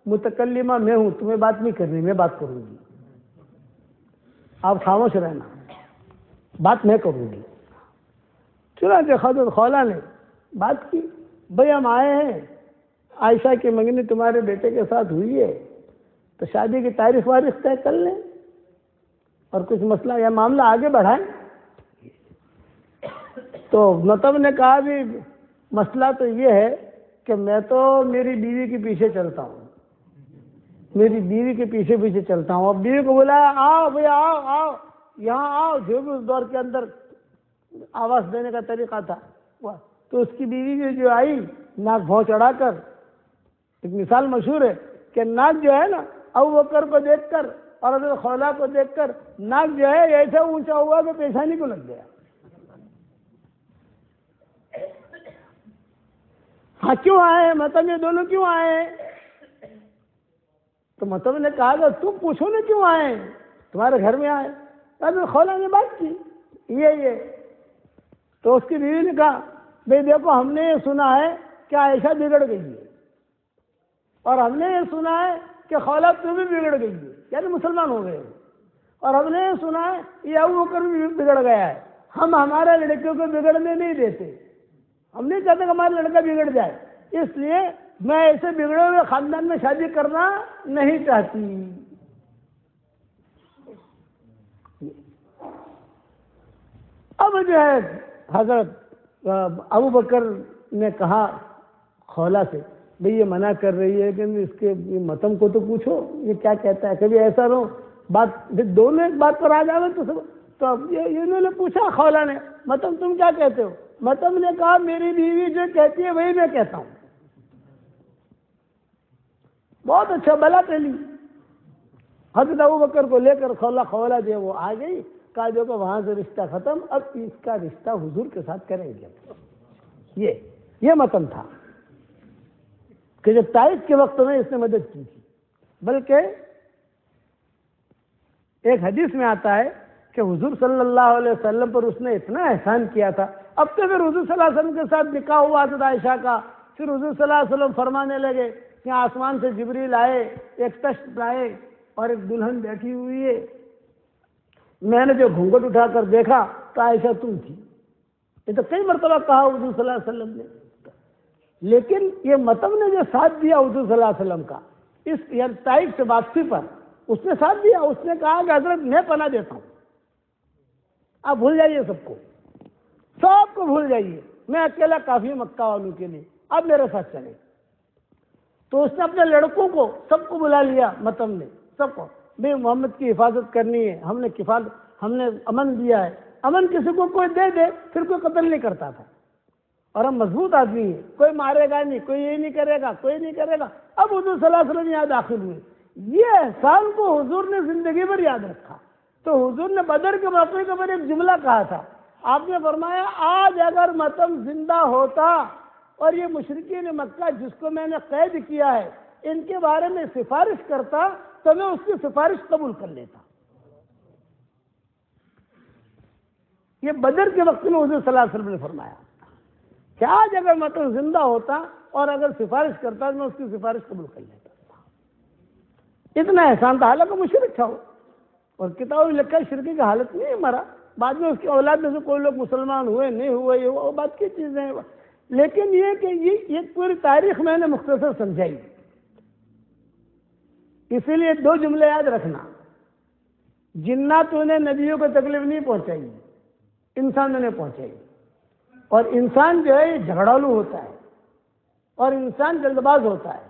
Speaker 1: متکلمہ میں ہوں، تمہیں بات نہیں کرنی، میں بات کروں گی، آپ خاموش رہنا، بات میں کروں گی۔ چنانچہ حضرت خولہ نے بات کی، بھئی ہم آئے ہیں، عائشہ کی منگنی تمہارے بیٹے کے ساتھ ہوئی ہے، تو شادی کی تاریخ واریخ طے کر لیں اور کچھ مسئلہ یا معاملہ آگے بڑھائیں۔ تو متم نے کہا بھی مسئلہ تو یہ ہے کہ میں تو میری بیوی کے پیچھے چلتا ہوں، میری بیوی کے پیچھے پیچھے چلتا ہوں. اب بیوی کو بلایا, آؤ بھیا آؤ آؤ یہاں آؤ, جو بھی اس دور کے اندر آواز دینے کا طریقہ تھا. تو اس کی بیوی بھی جو آئی ناک بھاؤ چڑھا کر, ایک مثال مشہور ہے کہ ناک جو ہے نا ابوبکر کو دیکھ کر اور حضرت خولا کو دیکھ کر ناک جو ہے ایسا اونچا ہوا کہ پیشانی کو لگ گیا. ہاں کیوں آئے مطلب یہ دونوں کیوں آئے؟ تو مطلب نے کہا کہ تم پوچھو نا کیوں آئے, تمہارے گھر میں آئے. حضرت خولا نے بات کی یہ تو اس کی بیوی نے کہا بھائی دیکھو ہم نے یہ سنا ہے کہ عائشہ بگڑ گئی ہے, اور ہم نے یہ سنا ہے کہ خولا تو بھی بگڑ گئی ہے, یعنی مسلمان ہو گئے, اور ہم نے یہ سنا ہے یہ ابوبکر بھی بگڑ گیا ہے. ہم ہمارے لڑکیوں کو بگڑنے نہیں دیتے, ہم نہیں چاہتے کہ ہمارا لڑکا بگڑ جائے, اس لیے میں ایسے بگڑے ہوئے خاندان میں شادی کرنا نہیں چاہتی. اب جو ہے حضرت ابوبکر نے کہا خولا سے بھئی یہ منع کر رہی ہے کہ اس کے متم کو تو پوچھو یہ کیا کہتا ہے, کبھی ایسا نہ بات دونوں ایک بات پر آ جاوے تو انہوں نے پوچھا خولا نے متم تم کیا کہتے ہو؟ متم نے کہا میری بیوی جو کہتی ہے وہی میں کہتا ہوں. بہت اچھا بلا پہلی حضرت ابوبکر کو لے کر خولا جو وہ آ گئی, کہا جو کہ وہاں سے رشتہ ختم, اب اس کا رشتہ حضور کے ساتھ کریں گے. یہ متن تھا کہ جو طائف کے وقت میں اس نے مدد کی تھی. بلکہ ایک حدیث میں آتا ہے کہ حضور صلی اللہ علیہ وسلم پر اس نے اتنا احسان کیا تھا. اب تو پھر حضور صلی اللہ علیہ وسلم کے ساتھ نکاح ہوا حضرت عائشہ کا. پھر حضور صلی اللہ علیہ وسلم فرمانے لگے کہ آسمان سے جبریل آئے, ایک تشت لائے اور ایک دلہن بیٹھی ہوئی ہے. میں نے جو گھونگھٹ اٹھا کر دیکھا تو عائشہ تم تھی. یہ تو کئی مرتبہ کہا حضور صلی اللہ علیہ وسلم نے, لیکن یہ متم نے جو ساتھ دیا حضور صلی اللہ علیہ وسلم کا اس طائف سے واپسی پر, اس نے ساتھ دیا. اس نے کہا کہ حضرت میں پناہ دیتا ہوں, آپ بھول جائیے سب کو بھول جائیے, میں اکیلا کافی مکہ والوں کے لیے, اب میرے ساتھ چلے. تو اس نے اپنے لڑکوں کو سب کو بلا لیا, متم نے سب کو, بھائی محمد کی حفاظت کرنی ہے, ہم نے امن دیا ہے, امن کسی کو کوئی دے دے پھر کوئی قتل نہیں کرتا تھا, اور ہم مضبوط آدمی ہیں, کوئی مارے گا نہیں, کوئی یہ نہیں کرے گا, کوئی نہیں کرے گا. اب حضور صلی اللہ علیہ وسلم یہاں داخل ہوئے, یہ احسان کو حضور نے زندگی بھر یاد رکھا. تو حضور نے بدر کے موقع کے اوپر ایک جملہ کہا تھا, آپ نے فرمایا آج اگر متم زندہ ہوتا اور یہ مشرکین مکہ جس کو میں نے قید کیا ہے ان کے بارے میں سفارش کرتا تو میں اس کی سفارش قبول کر لیتا. یہ بدر کے وقت میں حضور صلی اللہ علیہ وسلم نے فرمایا کہ آج اگر متم زندہ ہوتا اور اگر سفارش کرتا تو میں اس کی سفارش قبول کر لیتا. اتنا احسان تھا, حالانکہ مشرک تھا وہ, اور کتابوں میں لکھا شرکی کی حالت میں نہیں مرا. بعد میں اس کی اولاد میں سے کوئی لوگ مسلمان ہوئے نہیں ہوئے, یہ وہ بات کی چیزیں ہیں. لیکن یہ کہ یہ پوری تاریخ میں نے مختصر سمجھائی, اسی لیے دو جملے یاد رکھنا. جناتوں نے نبیوں کو تکلیف نہیں پہنچائی, انسانوں نے پہنچائی. اور انسان جو ہے یہ جھگڑالو ہوتا ہے اور انسان جلد باز ہوتا ہے.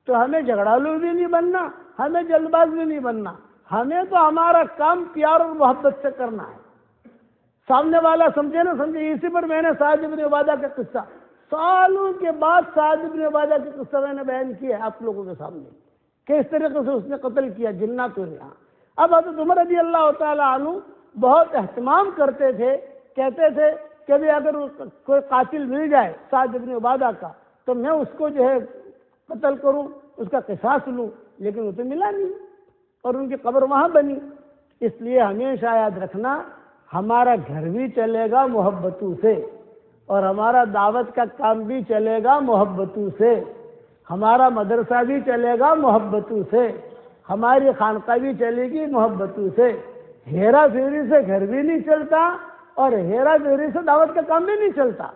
Speaker 1: تو ہمیں جھگڑالو بھی نہیں بننا, ہمیں جلد باز بھی نہیں بننا. ہمیں تو ہمارا کام پیار اور محبت سے کرنا ہے. سامنے والا سمجھے نہ سمجھے. اسی پر میں نے سعد بن عبادہ کا قصہ, سالوں کے بعد سعد بن عبادہ کا قصہ میں نے بیان کیا ہے آپ لوگوں کے سامنے کہ اس طریقے سے اس نے قتل کیا جناتوں نے. اب حضرت عمر رضی اللہ تعالیٰ عنہ بہت اہتمام کرتے تھے, کہتے تھے کہ بھی اگر کوئی قاتل مل جائے سعد بن عبادہ کا تو میں اس کو جو ہے قتل کروں, اس کا قصاص لوں. لیکن وہ تو ملا نہیں اور ان کی قبر وہاں بنی. اس لیے ہمیشہ یاد رکھنا ہمارا گھر بھی چلے گا محبتوں سے, اور ہمارا دعوت کا کام بھی چلے گا محبتوں سے, ہمارا مدرسہ بھی چلے گا محبتوں سے, ہماری خانقاہ بھی چلے گی محبتوں سے. ہیرا پھیری سے گھر بھی نہیں چلتا اور ہیرا پھیری سے دعوت کا کام بھی نہیں چلتا.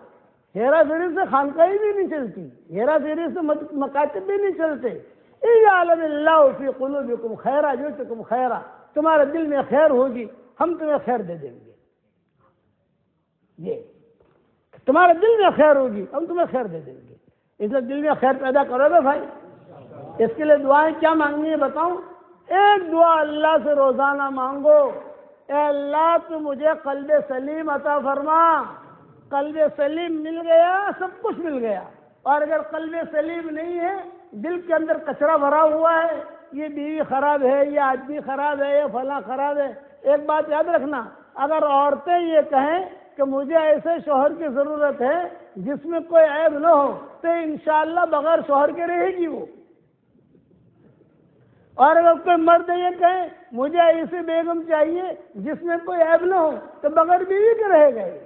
Speaker 1: ہیرا پھیری سے خانقاہیں بھی نہیں چلتی, ہیرا پھیری سے مکاتب بھی نہیں چلتے. اِجْعَلَ اللَّهُ فِي قُلُوبِكُمْ خَيْرًا يُؤْتِكُمْ خَيْرًا, تمہارے دل میں خیر ہوگی ہم تمہیں خیر دے دیں گے. یہ تمہارے دل میں خیر ہوگی ہم تمہیں خیر دے دیں گے. اس لیے دل میں خیر پیدا کرو گے بھائی, اس کے لیے دعائیں کیا مانگنی ہے بتاؤں؟ ایک دعا اللہ سے روزانہ مانگو، اے اللہ تو مجھے قلب سلیم عطا فرما۔ قلب سلیم مل گیا سب کچھ مل گیا، اور اگر قلب سلیم نہیں ہے، دل کے اندر کچرا بھرا ہوا ہے، یہ بیوی خراب ہے، یہ آدمی خراب ہے، یہ فلاں خراب ہے، ایک بات یاد رکھنا، اگر عورتیں یہ کہیں کہ مجھے ایسے شوہر کی ضرورت ہے جس میں کوئی عیب نہ ہو، تو انشاءاللہ بغیر شوہر کے رہے گی وہ۔ اور اگر کوئی مرد یہ کہے مجھے ایسی بیگم چاہیے جس میں کوئی عیب نہ ہو، تو بغیر بیوی کے رہے گئے۔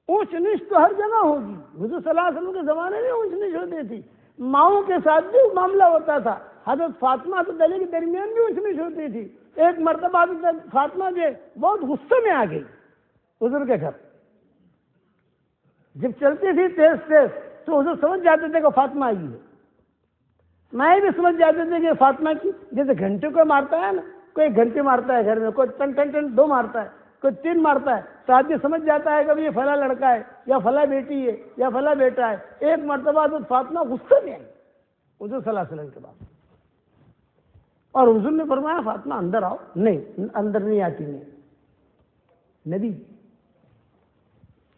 Speaker 1: اونچ نیچ تو ہر جگہ ہوگی۔ حضور صلی اللہ علیہ وسلم کے زمانے میں اونچ نیچ ہوتی تھی، ماؤں کے ساتھ بھی معاملہ ہوتا تھا۔ حضرت فاطمہ حضرت علی کے درمیان بھی اونچ نیچ ہوتی تھی۔ ایک مرتبہ حضرت فاطمہ جو بہت غصے میں آ گئی حضور کے گھر، جب چلتی تھی تیز تیز تو حضور سمجھ جاتے تھے کہ فاطمہ آئی ہے۔ میں بھی سمجھ جاتے تھے کہ فاطمہ کی، جیسے گھنٹے کو مارتا ہے نا، کوئی گھنٹے مارتا ہے گھر میں، کوئی ٹن ٹن ٹن 2 مارتا ہے، کوئی 3 مارتا ہے، تو آدمی سمجھ جاتا ہے کہ یہ فلاں لڑکا ہے یا فلاں بیٹی ہے یا فلاں بیٹا ہے۔ ایک مرتبہ حضرت فاطمہ غصے میں آئی حضور صلی اللہ علیہ وسلم کے بعد، اور حضور نے فرمایا فاطمہ اندر آؤ۔ نہیں، اندر نہیں آتی میں نبی۔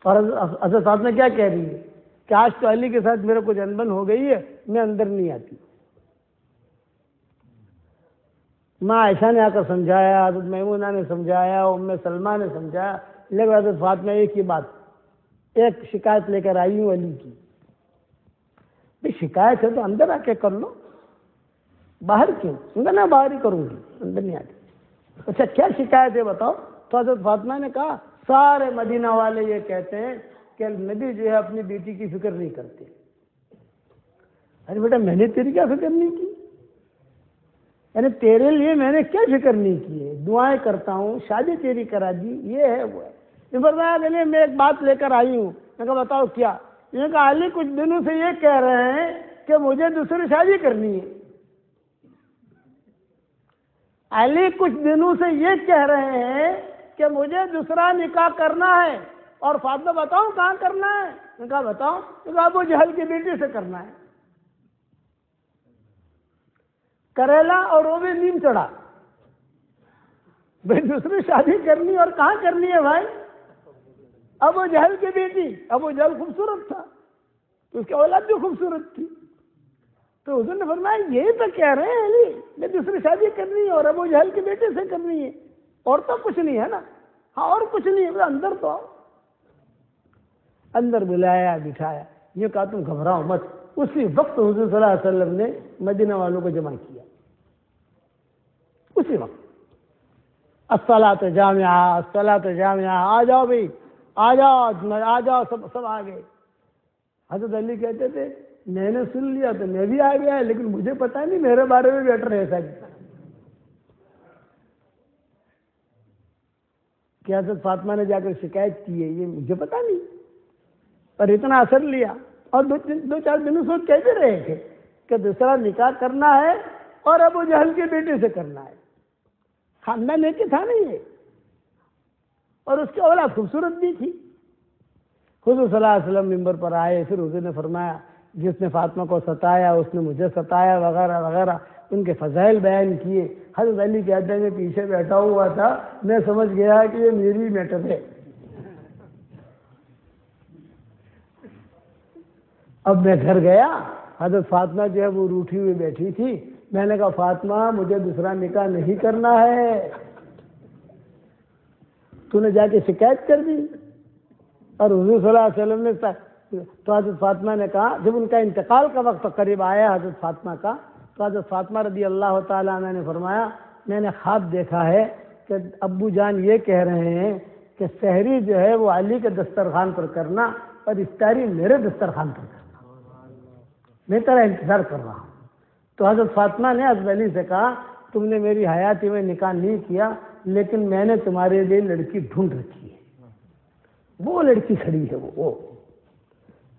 Speaker 1: اور حضرت فاطمہ کیا کہہ رہی ہے کہ آج تو علی کے ساتھ میرا کچھ انبن ہو گئی ہے، میں اندر نہیں آتی۔ ماں عائشہ نے آ کر سمجھایا، حضرت میمونہ نے سمجھایا، ام سلمہ نے سمجھایا، لیکن حضرت فاطمہ ایک ہی بات، ایک شکایت لے کر آئی ہوں علی کی۔ بھی شکایت ہے تو اندر آ کے کر لو، باہر کیوں؟ نہ باہر ہی کروں گی، اندر نہیں آتی۔ اچھا کیا شکایت ہے بتاؤ؟ تو حضرت فاطمہ نے کہا سارے مدینہ والے یہ کہتے ہیں کہ نبی جو ہے اپنی بیٹی کی فکر نہیں کرتے۔ ارے بیٹا میں نے تیری کیا فکر نہیں کی؟ یعنی تیرے لیے میں نے کیا فکر نہیں کی ہے؟ دعائیں کرتا ہوں، شادی تیری کرا دی، یہ ہے وہ ہے۔ یہ فرمایا کہ نہیں میں ایک بات لے کر آئی ہوں۔ میں کہا بتاؤ کیا؟ یہ کہا علی کچھ دنوں سے یہ کہہ رہے ہیں کہ مجھے دوسری شادی کرنی ہے۔ علی کچھ دنوں سے یہ کہہ رہے ہیں کہ مجھے دوسرا نکاح کرنا ہے، اور فاطمہ بتاؤ کہاں کرنا ہے؟ میں کہا بتاؤ۔ تو کہا ابو جہل کی بیٹی سے کرنا ہے۔ کریلا اور وہ بھی نیم چڑھا، بھائی دوسری شادی کرنی اور کہاں کرنی ہے بھائی؟ ابو جہل کی بیٹی، ابو جہل خوبصورت تھا تو اس کی اولاد بھی خوبصورت تھی، تو حضور نے فرمایا یہی تو کہہ رہے ہیں علی میں دوسری شادی کرنی ہے اور ابو جہل کی بیٹی سے کرنی ہے، اور تو کچھ نہیں ہے نا؟ ہاں اور کچھ نہیں ہے، اندر تو آؤ۔ اندر بلایا، بٹھایا، یہ کہا تم گھبراؤ مت۔ اسی وقت حضور صلی اللہ علیہ وسلم نے مدینہ والوں کو جمع کیا، اسی وقت الصلاۃ جامعہ، الصلاۃ جامعہ، آ جاؤ بھائی، آ جاؤ آ جاؤ، سب آ گئے۔ حضرت علی کہتے تھے میں نے سن لیا تو میں بھی آ گیا، لیکن مجھے پتا نہیں میرے بارے میں بیٹھ رہے ایسا کہ حضرت فاطمہ نے جا کر شکایت کی ہے، یہ مجھے پتا نہیں، پر اتنا اثر لیا۔ اور 2-4 دنوں سے کہتے رہے تھے کہ دوسرا نکاح کرنا ہے اور ابو جہل کی بیٹی سے کرنا ہے۔ خاندان ایک ہی تھا نہیں ہے، اور اس کی اولاد خوبصورت بھی تھی۔ حضور صلی اللہ علیہ وسلم ممبر پر آئے، پھر حضور نے فرمایا جس نے فاطمہ کو ستایا اس نے مجھے ستایا وغیرہ وغیرہ، ان کے فضائل بیان کیے۔ حضرت علی کہتے ہیں میں پیچھے بیٹھا ہوا تھا، میں سمجھ گیا کہ یہ میری میٹر ہے۔ اب میں گھر گیا، حضرت فاطمہ جو ہے وہ روٹھی ہوئی بیٹھی تھی، میں نے کہا فاطمہ مجھے دوسرا نکاح نہیں کرنا ہے، تو نے جا کے شکایت کر دی۔ اور حضور صلی اللہ علیہ وسلم نے تو حضرت فاطمہ نے کہا، جب ان کا انتقال کا وقت قریب آیا حضرت فاطمہ کا، تو حضرت فاطمہ رضی اللہ تعالیٰ عنہ نے فرمایا میں نے خواب دیکھا ہے کہ ابو جان یہ کہہ رہے ہیں کہ سحری جو ہے وہ علی کے دسترخوان پر کرنا اور افطاری میرے دسترخوان پر کرنا، میں تیرا انتظار کر رہا ہوں۔ تو حضرت فاطمہ نے حضرت علی سے کہا تم نے میری حیاتی میں نکاح نہیں کیا، لیکن میں نے تمہارے لیے لڑکی ڈھونڈ رکھی ہے، وہ لڑکی کھڑی ہے، وہ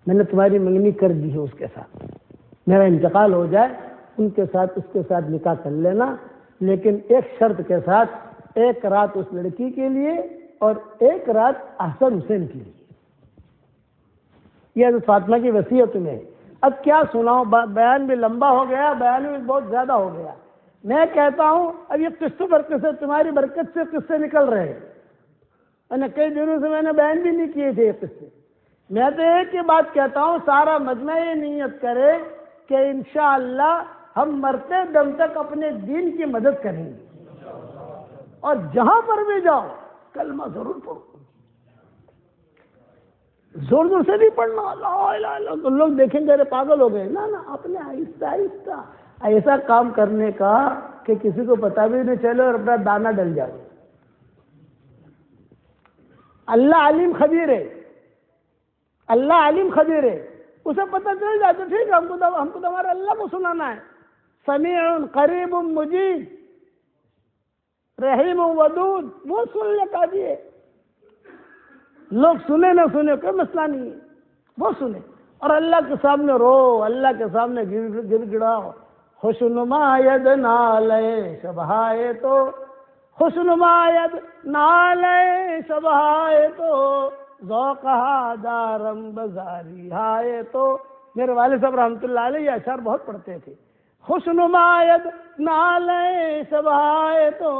Speaker 1: میں نے تمہاری منگنی کر دی ہے، اس کے ساتھ میرا انتقال ہو جائے ان کے ساتھ اس کے ساتھ نکاح کر لینا، لیکن ایک شرط کے ساتھ، ایک رات اس لڑکی کے لیے اور ایک رات احسن حسین کے لیے۔ یہ حضرت فاطمہ کی وصیت میں ہے۔ اب کیا سناؤں، بیان بھی لمبا ہو گیا، بیان بھی بہت زیادہ ہو گیا. میں کہتا ہوں اب یہ قصے پر قصے تمہاری برکت سے قصے نکل رہے ہیں. کئی دنوں سے میں نے بیان بھی نہیں کیے تھے یہ قصے. میں تو ایک ہی بات کہتا ہوں، سارا مجمع یہ نیت کرے کہ انشاءاللہ ہم مرتے دم تک اپنے دین کی مدد کریں گے، اور جہاں پر بھی جاؤ کلمہ ضرور پڑھو. زور زور سے نہیں پڑھنا لا الہ الا اللہ، لوگ دیکھیں گے ارے پاگل ہو گئے. نہ اپنے آہستہ آہستہ ایسا کام کرنے کا کہ کسی کو پتہ بھی نہیں چلے اور اپنا دانہ ڈل جائے. اللہ علیم خبیر ہے، اللہ علیم خبیر ہے، اسے پتہ چل جاتا ٹھیک ہے، ہم کو تو ہمارے اللہ کو سنانا ہے. سمیع قریب مجیب رحیم ودود، وہ سننے کا بھی ہے. لوگ سنے نہ سنے کوئی مسئلہ نہیں ہے، وہ سنے اور اللہ کے سامنے رو، اللہ کے سامنے گر گڑاؤ. خوشنما ید نالے شبہائے تو، خوشنما ید نالے شبہائے تو، ذوقہا دارم بزاری ہائے تو. میرے والد صاحب رحمۃ اللہ علیہ یہ اشعار بہت پڑھتے تھے. خوشنما ید نالے شبہائے تو،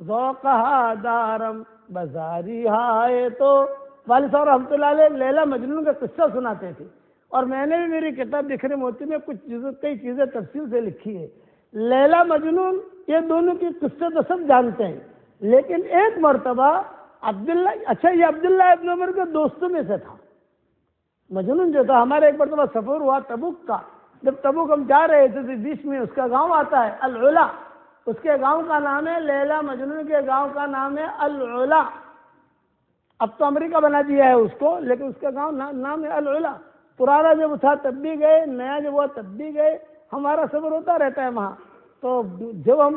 Speaker 1: ذوقہا دارم بزاری ہائے تو. والد صاحب رحمۃ اللہ علیہ لیلا مجنون کا قصہ سناتے تھے، اور میں نے بھی میری کتاب بکھرے موتی میں کئی چیزیں تفصیل سے لکھی ہے. لیلا مجنون یہ دونوں کی قصے تو سب جانتے ہیں، لیکن ایک مرتبہ عبداللہ، اچھا یہ عبداللہ ابن عمر کے دوستوں میں سے تھا مجنون جو تھا. ہمارے ایک مرتبہ سفر ہوا تبوک کا، جب تبوک ہم جا رہے تھے تو بیچ میں اس کا گاؤں آتا ہے العلا، اس کے گاؤں کا نام ہے لیلا، مجنون کے گاؤں کا نام ہے العلا. اب تو امریکہ بنا دیا ہے اس کو، لیکن اس کا گاؤں نام ہے العلا. پرانا جب تھا تب بھی گئے، نیا جب ہوا تب بھی گئے، ہمارا سفر ہوتا رہتا ہے وہاں. تو جب ہم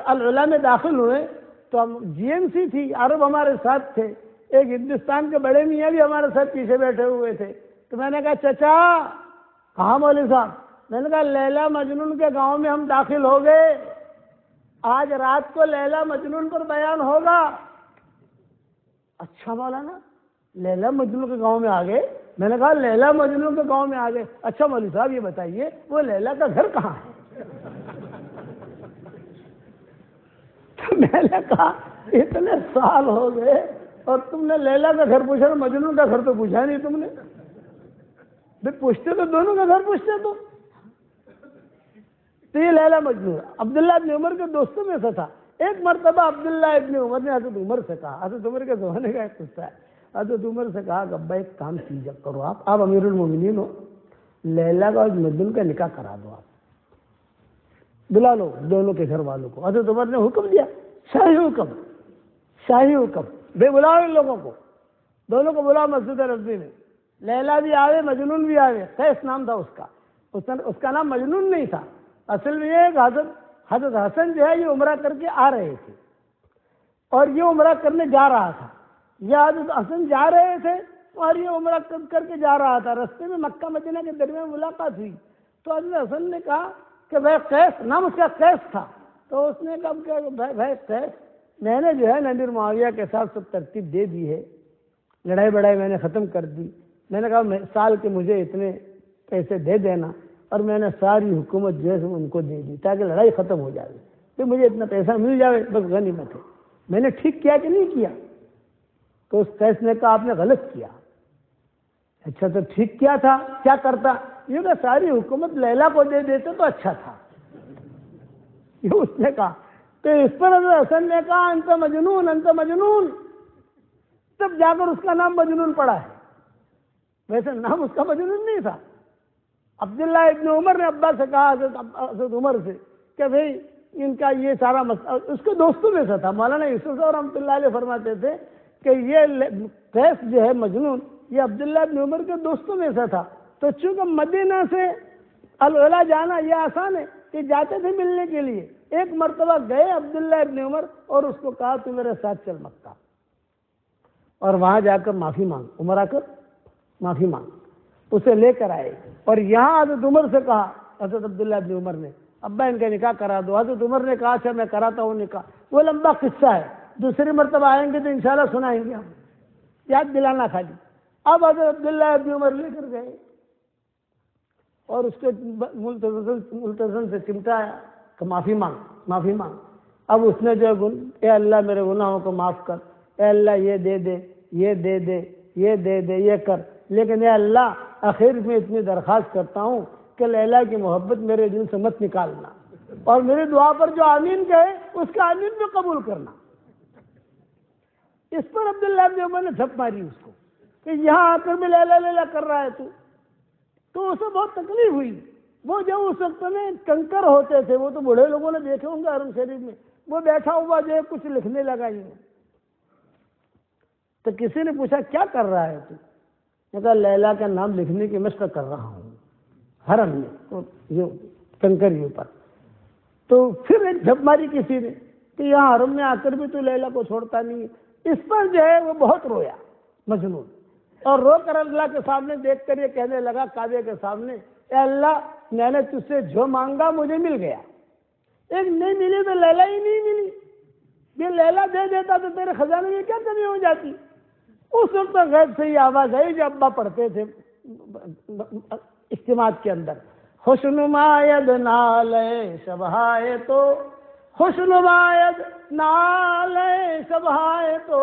Speaker 1: العلا میں داخل ہوئے تو ہم جی ایم سی تھی، عرب ہمارے ساتھ تھے، ایک ہندوستان کے بڑے میاں بھی ہمارے ساتھ پیچھے بیٹھے ہوئے تھے. تو میں نے کہا چچا. کہاں مولوی صاحب؟ میں نے کہا لیلا مجنون کے گاؤں میں ہم داخل ہو گئے، آج رات کو لیلا مجنون پر بیان ہوگا. اچھا مولانا لیلا مجنون کے گاؤں میں آ گئے؟ میں نے کہا لیلا مجنون کے گاؤں میں آ گئے. اچھا مولوی صاحب یہ بتائیے وہ لیلا کا گھر کہاں ہے؟ تو میں نے کہا اتنے سال ہو گئے اور تم نے لیلا کا گھر پوچھا، مجنون کا گھر تو پوچھا نہیں تم نے. پوچھتے تو دونوں کا گھر پوچھتے تو یہ لیلا مجنون عبداللہ ابن عمر کے دوستوں میں سے تھا. ایک مرتبہ عبداللہ ابن عمر نے حضرت عمر سے کہا، حضرت عمر کے زمانے کا ایک قصہ ہے، حضرت عمر سے کہا کہ ابا ایک کام کیجیے کرو، آپ امیر المومنین ہو، لیلا کا اور مجنون کا نکاح کرا دو، آپ بلا لو دونوں کے گھر والوں کو. حضرت عمر نے حکم دیا، شاہی حکم، شاہی حکم، بے بلاؤ ان لوگوں کو، دونوں کو بلاؤ مسجد نبوی میں. لیلا بھی آوے مجنون بھی آوے. قیس نام تھا اس کا نام مجنون نہیں تھا. اصل میں یہ حضرت حسن جو ہے یہ عمرہ کر کے آ رہے تھے اور یہ عمرہ کرنے جا رہا تھا. یہ حضرت حسن جا رہے تھے اور یہ عمرہ کر کے جا رہا تھا. رستے میں مکہ مدینہ کے درمیان ملاقات ہوئی تو حضرت حسن نے کہا کہ بھائی قیس، نام اس کا قیس تھا. تو اس نے کہا کہ بھائی قیس، میں نے جو ہے امیر معاویہ کے ساتھ سب ترتیب دے دی ہے، لڑائی بڑائی میں نے ختم کر دی. میں نے کہا سال کے مجھے اتنے پیسے دے دینا، اور میں نے ساری حکومت جو ہے ان کو دے دی تاکہ لڑائی ختم ہو جائے، کہ مجھے اتنا پیسہ مل جائے بس غنیمت ہے. میں نے ٹھیک کیا کہ نہیں کیا؟ تو اس قیس نے کہا آپ نے غلط کیا. اچھا تو ٹھیک کیا تھا، کیا کرتا؟ یہ کہ ساری حکومت لیلا کو دے دیتے تو اچھا تھا. یہ اس نے کہا. تو اس پر حضرت حسن نے کہا انت مجنون، انت مجنون. تب جا کر اس کا نام مجنون پڑا ہے، ویسے نام اس کا مجنون نہیں تھا. عبداللہ ابن عمر نے ابا سے کہا، حضرت عمر سے، کہ بھئی ان کا یہ سارا مسئلہ اس کے دوستوں میں سے تھا. مولانا یوسف صاحب رحمۃ اللہ علیہ فرماتے تھے کہ یہ قیس جو ہے مجنون یہ عبداللہ ابن عمر کے دوستوں میں سے تھا. تو چونکہ مدینہ سے العلا جانا یہ آسان ہے کہ جاتے تھے ملنے کے لیے. ایک مرتبہ گئے عبداللہ ابن عمر اور اس کو کہا تو میرے ساتھ چل مکہ، اور وہاں جا کر معافی مانگ، عمرہ کر معافی مانگ. اسے لے کر آئے اور یہاں حضرت عمر سے کہا، حضرت عبداللہ ابن عمر نے، ابا ان کا نکاح کرا دو. حضرت عمر نے کہا اچھا میں کراتا ہوں نکاح. وہ لمبا قصہ ہے، دوسری مرتبہ آئیں گے تو انشاءاللہ سنائیں گے، ہم یاد دلانا خالی. اب حضرت عبداللہ ابن عمر لے کر گئے اور اس کو ملتزم سے چمٹایا کہ معافی مانگ. اب اس نے جو اے اللہ میرے گناہوں کو معاف کر، اے اللہ یہ دے دے، یہ دے دے، یہ دے دے، یہ کر، لیکن اے اللہ آخر میں اتنی درخواست کرتا ہوں کہ لیلا کی محبت میرے دل سے مت نکالنا، اور میری دعا پر جو آمین کہے اس کا آمین بھی قبول کرنا. اس پر عبداللہ بن عمر نے جھپ ماری اس کو کہ یہاں آ کر بھی لیلا لیلا کر رہا ہے تو اسے بہت تکلیف ہوئی. وہ جو اس وقت میں کنکر ہوتے تھے، وہ تو بوڑھے لوگوں نے دیکھے ہوں گے حرم شریف میں، وہ بیٹھا ہوا جو کچھ لکھنے لگا ہی تو کسی نے پوچھا کیا کر رہا ہے تو کہا لیلا کا نام لکھنے کی مشق کر رہا ہوں حرم میں کنکر کے اوپر. تو پھر ایک جھپ ماری کسی نے کہ یہاں حرم میں آ کر بھی تو لیلا کو چھوڑتا نہیں ہے. اس پر جو ہے وہ بہت رویا مجنون، اور رو کر اللہ کے سامنے دیکھ کر یہ کہنے لگا کعبے کے سامنے، اے اللہ میں نے تجھ سے جو مانگا مجھے مل گیا، ایک نہیں ملی تو لیلا ہی نہیں ملی، یہ لیلا دے دیتا تو تیرے خزانے میں کیا کمی ہو جاتی. اس وقت غیب سے ہی آواز آئی جو ابا پڑھتے تھے اجتماع کے اندر، خوشنماید نالے شبہائے تو، خوشنماید نالے شبہائے تو،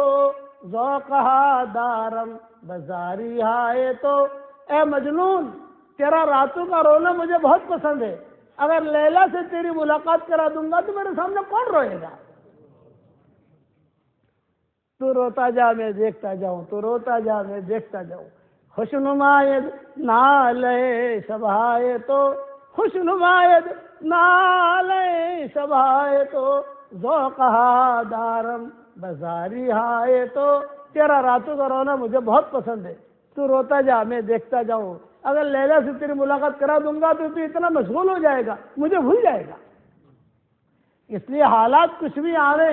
Speaker 1: ذوقہا دارم بزاری ہائے تو. اے مجنون تیرا راتوں کا رونا مجھے بہت پسند ہے، اگر لیلا سے تیری ملاقات کرا دوں گا تو میرے سامنے کون روئے گا. تو روتا جا میں دیکھتا جاؤں، تو روتا جا میں دیکھتا جاؤں. خوشنماید نالے شبہائے تو، خوشنماید نالے شبہائے تو، ذوقہا دارم بزاری ہائے تو. تیرا راتوں کا رونا مجھے بہت پسند ہے، تو روتا جا میں دیکھتا جاؤں، اگر لیلا سے تیری ملاقات کرا دوں گا تو اتنا مشغول ہو جائے گا مجھے بھول جائے گا. اس لیے حالات کچھ بھی آوے،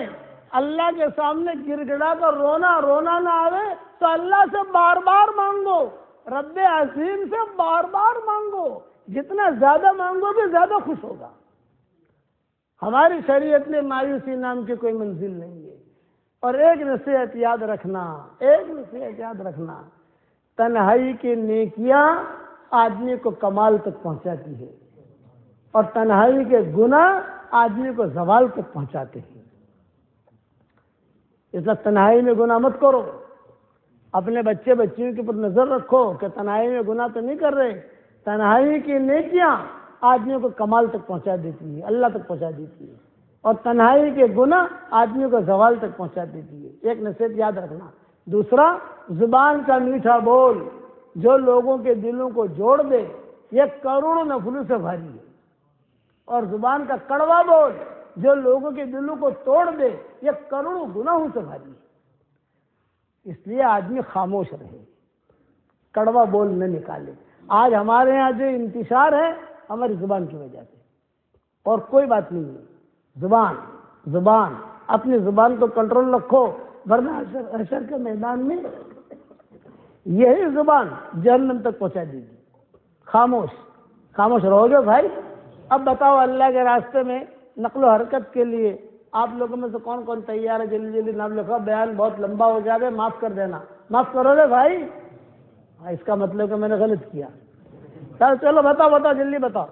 Speaker 1: اللہ کے سامنے گر گڑا کر رونا نہ آوے تو اللہ سے بار بار مانگو، رب عظیم سے بار بار مانگو، جتنا زیادہ مانگو گے زیادہ خوش ہوگا. ہماری شریعت میں مایوسی نام کی کوئی منزل نہیں ہے. اور ایک نصیحت یاد رکھنا، تنہائی کی نیکیاں آدمی کو کمال تک پہنچاتی ہے، اور تنہائی کے گناہ آدمی کو زوال تک پہنچاتے ہیں. اس لیے تنہائی میں گناہ مت کرو. اپنے بچیوں کے اوپر نظر رکھو کہ تنہائی میں گناہ تو نہیں کر رہے. تنہائی کی نیکیاں آدمی کو کمال تک پہنچا دیتی ہے، اللہ تک پہنچا دیتی ہے، اور تنہائی کے گناہ آدمی کو زوال تک پہنچا دیتی ہے. ایک نصیحت یاد رکھنا. دوسرا، زبان کا میٹھا بول جو لوگوں کے دلوں کو جوڑ دے یہ کروڑوں نفلوں سے بھاری ہے، اور زبان کا کڑوا بول جو لوگوں کے دلوں کو توڑ دے یہ کروڑوں گناہوں سے بھاری ہے. اس لیے آدمی خاموش رہے، کڑوا بول نہ نکالے. آج ہمارے ہاں جو انتشار ہے ہماری زبان کی وجہ سے، اور کوئی بات نہیں ہے. زبان اپنی زبان کو کنٹرول رکھو، ورنہ حشر کے میدان میں یہی زبان جہنم تک پہنچا دے گی. خاموش رہو گے بھائی. اب بتاؤ اللہ کے راستے میں نقل و حرکت کے لیے آپ لوگوں میں سے کون کون تیار ہے؟ جلدی نام لکھو، بیان بہت لمبا ہو جائے، معاف کر دینا. معاف کرو گے بھائی؟ اس کا مطلب کہ میں نے غلط کیا. چلو بتاؤ جلدی بتاؤ.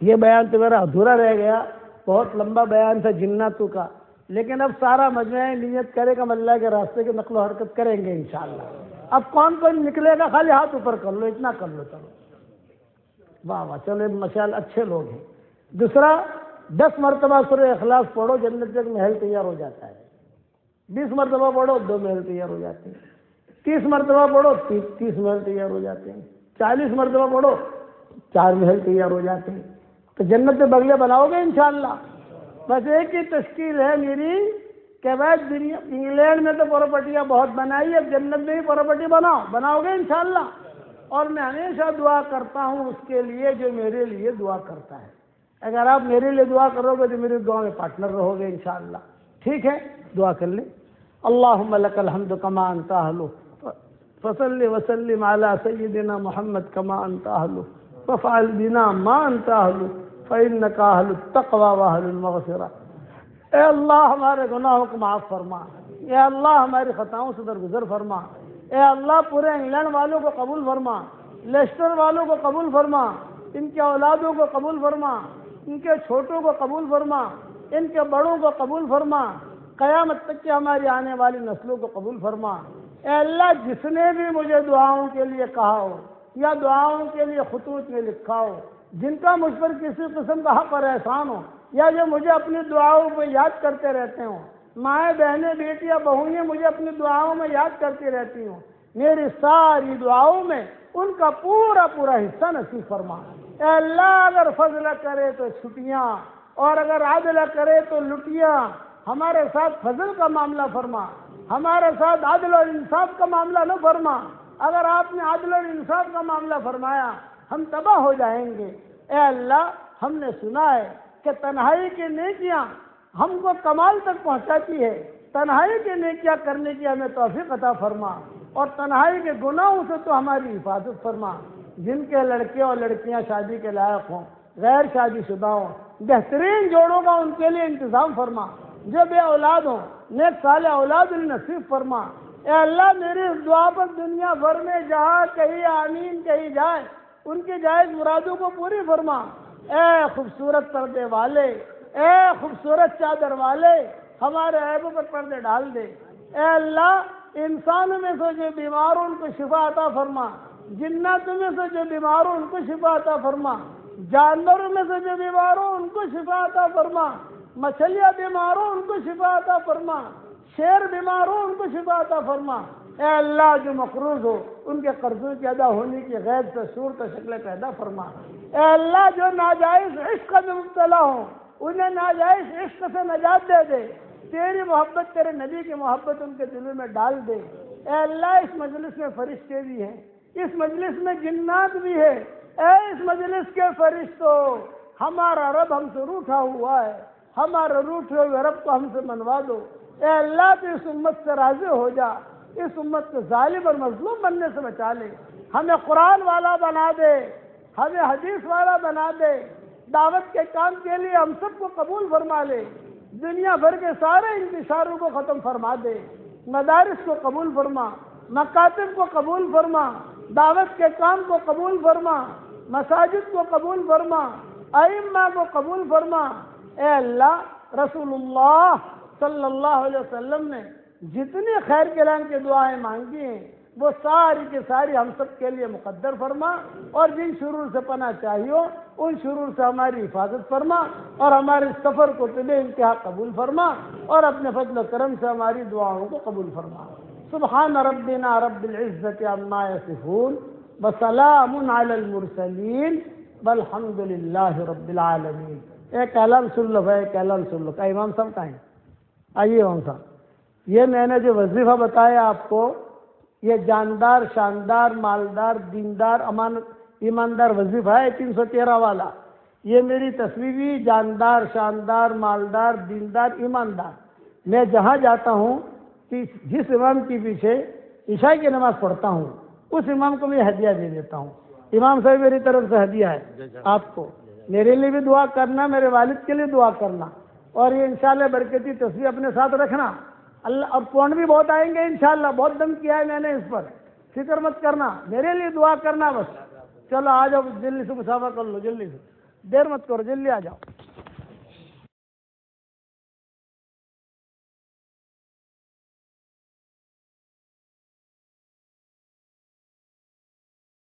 Speaker 1: یہ بیان تو میرا ادھورا رہ گیا، بہت لمبا بیان تھا جناتوں کا، لیکن اب سارا مجمع نیت کرے گا اللہ کے راستے کی نقل و حرکت کریں گے انشاءاللہ. اب کون نکلے گا خالی ہاتھ اوپر کر لو، اتنا کر لو. چلو واہ چلو ماشاءاللہ اچھے لوگ ہیں. دوسرا، 10 مرتبہ سورہ اخلاص پڑھو، جنت کا محل تیار ہو جاتا ہے. 20 مرتبہ پڑھو 2 محل تیار ہو جاتے ہیں. 30 مرتبہ پڑھو 30 محل تیار ہو جاتے ہیں. 40 مرتبہ پڑھو 4 محل تیار ہو جاتے ہیں. تو جنت میں بگلے بناؤ گے انشاءاللہ. بس ایک ہی تشکیل ہے میری کہ بھائی انگلینڈ میں تو پراپرٹیاں بہت بنائی، اب جنت میں ہی پراپرٹی بناؤ گے انشاءاللہ. اور میں ہمیشہ دعا کرتا ہوں اس کے لیے جو میرے لیے دعا کرتا ہے. اگر آپ میرے لیے دعا کرو گے تو میری دعا میں پارٹنر رہو گے انشاءاللہ. ٹھیک ہے، دعا کر لیں. اللہم لک الحمد کما انت اہلہ فصلی وسلم علی سیدنا محمد کما انت اہلہ وفعل بنا ما انت اہلہ فإنک اہل التقوی واہل المغفرہ. اے اللہ ہمارے گناہوں کو معاف فرما، اے اللہ ہماری خطاؤں سے درگزر فرما، اے اللہ پورے انگلینڈ والوں کو قبول فرما، لیسٹر والوں کو قبول فرما، ان کے اولادوں کو قبول فرما، ان کے چھوٹوں کو قبول فرما، ان کے بڑوں کو قبول فرما، قیامت تک کی ہماری آنے والی نسلوں کو قبول فرما۔ اے اللہ جس نے بھی مجھے دعاؤں کے لیے کہا ہو یا دعاؤں کے لیے خطوط میں لکھا ہو، جن کا مجھ پر کسی قسم کا حق اور احسان ہو، یا جو مجھے اپنی دعاؤں پہ یاد کرتے رہتے ہوں، مائیں بہنیں بیٹیاں بہویں مجھے اپنی دعاؤں میں یاد کرتی رہتی ہوں، میری ساری دعاؤں میں ان کا پورا پورا حصہ نصیب فرما۔ اے اللہ اگر فضل کرے تو چھٹیاں اور اگر عدل کرے تو لٹیاں، ہمارے ساتھ فضل کا معاملہ فرما، ہمارے ساتھ عدل اور انصاف کا معاملہ نہ فرما۔ اگر آپ نے عدل اور انصاف کا معاملہ فرمایا ہم تباہ ہو جائیں گے۔ اے اللہ ہم نے سنا ہے کہ تنہائی کی نیکیاں ہم کو کمال تک پہنچاتی ہے، تنہائی کی نیکیاں کرنے کی ہمیں توفیق عطا فرما، اور تنہائی کے گناہوں سے تو ہماری حفاظت فرما۔ جن کے لڑکے اور لڑکیاں شادی کے لائق ہوں، غیر شادی شدہ ہوں، بہترین جوڑوں کا ان کے لیے انتظام فرما۔ جو بے اولاد ہوں نیک صالح اولاد نصیب فرما۔ اے اللہ میری اس دعا پر دنیا بھر میں جہاں کہیں آمین کہی جائے ان کی جائز مرادوں کو پوری فرما۔ اے خوبصورت پردے والے، اے خوبصورت چادر والے، ہمارے عیبوں پر پردے ڈال دے۔ اے اللہ انسانوں میں سے جو بیمار ہوں ان کو شفا عطا فرما، جناتوں میں سے جو بیمار ہوں ان کو شفا عطا فرما، جانوروں میں سے جو بیمار ہوں ان کو شفا عطا فرما، مچھلیاں بیمار ہوں ان کو شفا عطا فرما، شیر بیمار ہوں ان کو شفا عطا فرما۔ اے اللہ جو مقروض ہو ان کے قرضوں کی ادا ہونے کی غیب سے صورت و شکلیں پیدا فرما۔ اے اللہ جو ناجائز عشق میں مبتلا ہوں انہیں ناجائز عشق سے نجات دے دے، تیری محبت تیرے نبی کی محبت ان کے دلوں میں ڈال دے۔ اے اللہ اس مجلس میں فرشتے بھی ہیں، اس مجلس میں جنات بھی ہے، اے اس مجلس کے فرشتوں ہمارا رب ہم سے روٹھا ہوا ہے، ہمارے روٹھے ہوئے رب کو ہم سے منوا دو۔ اے اللہ تو اس امت سے راضی ہو جا، اس امت کو ظالم اور مظلوم بننے سے بچا لے، ہمیں قرآن والا بنا دے، ہمیں حدیث والا بنا دے، دعوت کے کام کے لیے ہم سب کو قبول فرما لے، دنیا بھر کے سارے انتشاروں کو ختم فرما دے، مدارس کو قبول فرما، مکاتب کو قبول فرما، دعوت کے کام کو قبول فرما، مساجد کو قبول فرما، ائمہ کو قبول فرما۔ اے اللہ رسول اللہ صلی اللہ علیہ وسلم نے جتنی خیر کلام کی دعائیں مانگی ہیں وہ ساری کی ساری ہم سب کے لیے مقدر فرما، اور جن شرور سے پناہ چاہیے ان شرور سے ہماری حفاظت فرما، اور ہمارے سفر کو بے انتہا قبول فرما، اور اپنے فضل و کرم سے ہماری دعاؤں کو قبول فرما۔ سبحان ربنا رب العزت عما یصفون وسلام علی المرسلین والحمد للہ رب العالمین۔ ایک اعلان سن لو بھائی، ایک اعلان سن لو۔ کا امام صاحب کہاں ہیں؟ آئیے امام صاحب، یہ میں نے جو وظیفہ بتایا آپ کو، یہ جاندار شاندار مالدار دیندار ایماندار وظیفہ ہے 313 والا۔ یہ میری تصویری جاندار شاندار مالدار دیندار ایماندار، میں جہاں جاتا ہوں جس امام کے پیچھے عشاء کی نماز پڑھتا ہوں اس امام کو میں ہدیہ دے دیتا ہوں۔ امام صاحب میری طرف سے ہدیہ ہے آپ کو، میرے لیے بھی دعا کرنا، میرے والد کے لیے دعا کرنا، اور یہ انشاءاللہ برکتی تصویر اپنے ساتھ رکھنا۔ اللہ اب پون بھی بہت آئیں گے انشاءاللہ، بہت دم کیا ہے میں نے اس پر، فکر مت کرنا، میرے لیے دعا کرنا بس۔ چلو آ جاؤ، جلدی سے مسافہ کر لو، جلدی سے، دیر مت کرو، جلدی آ جاؤ۔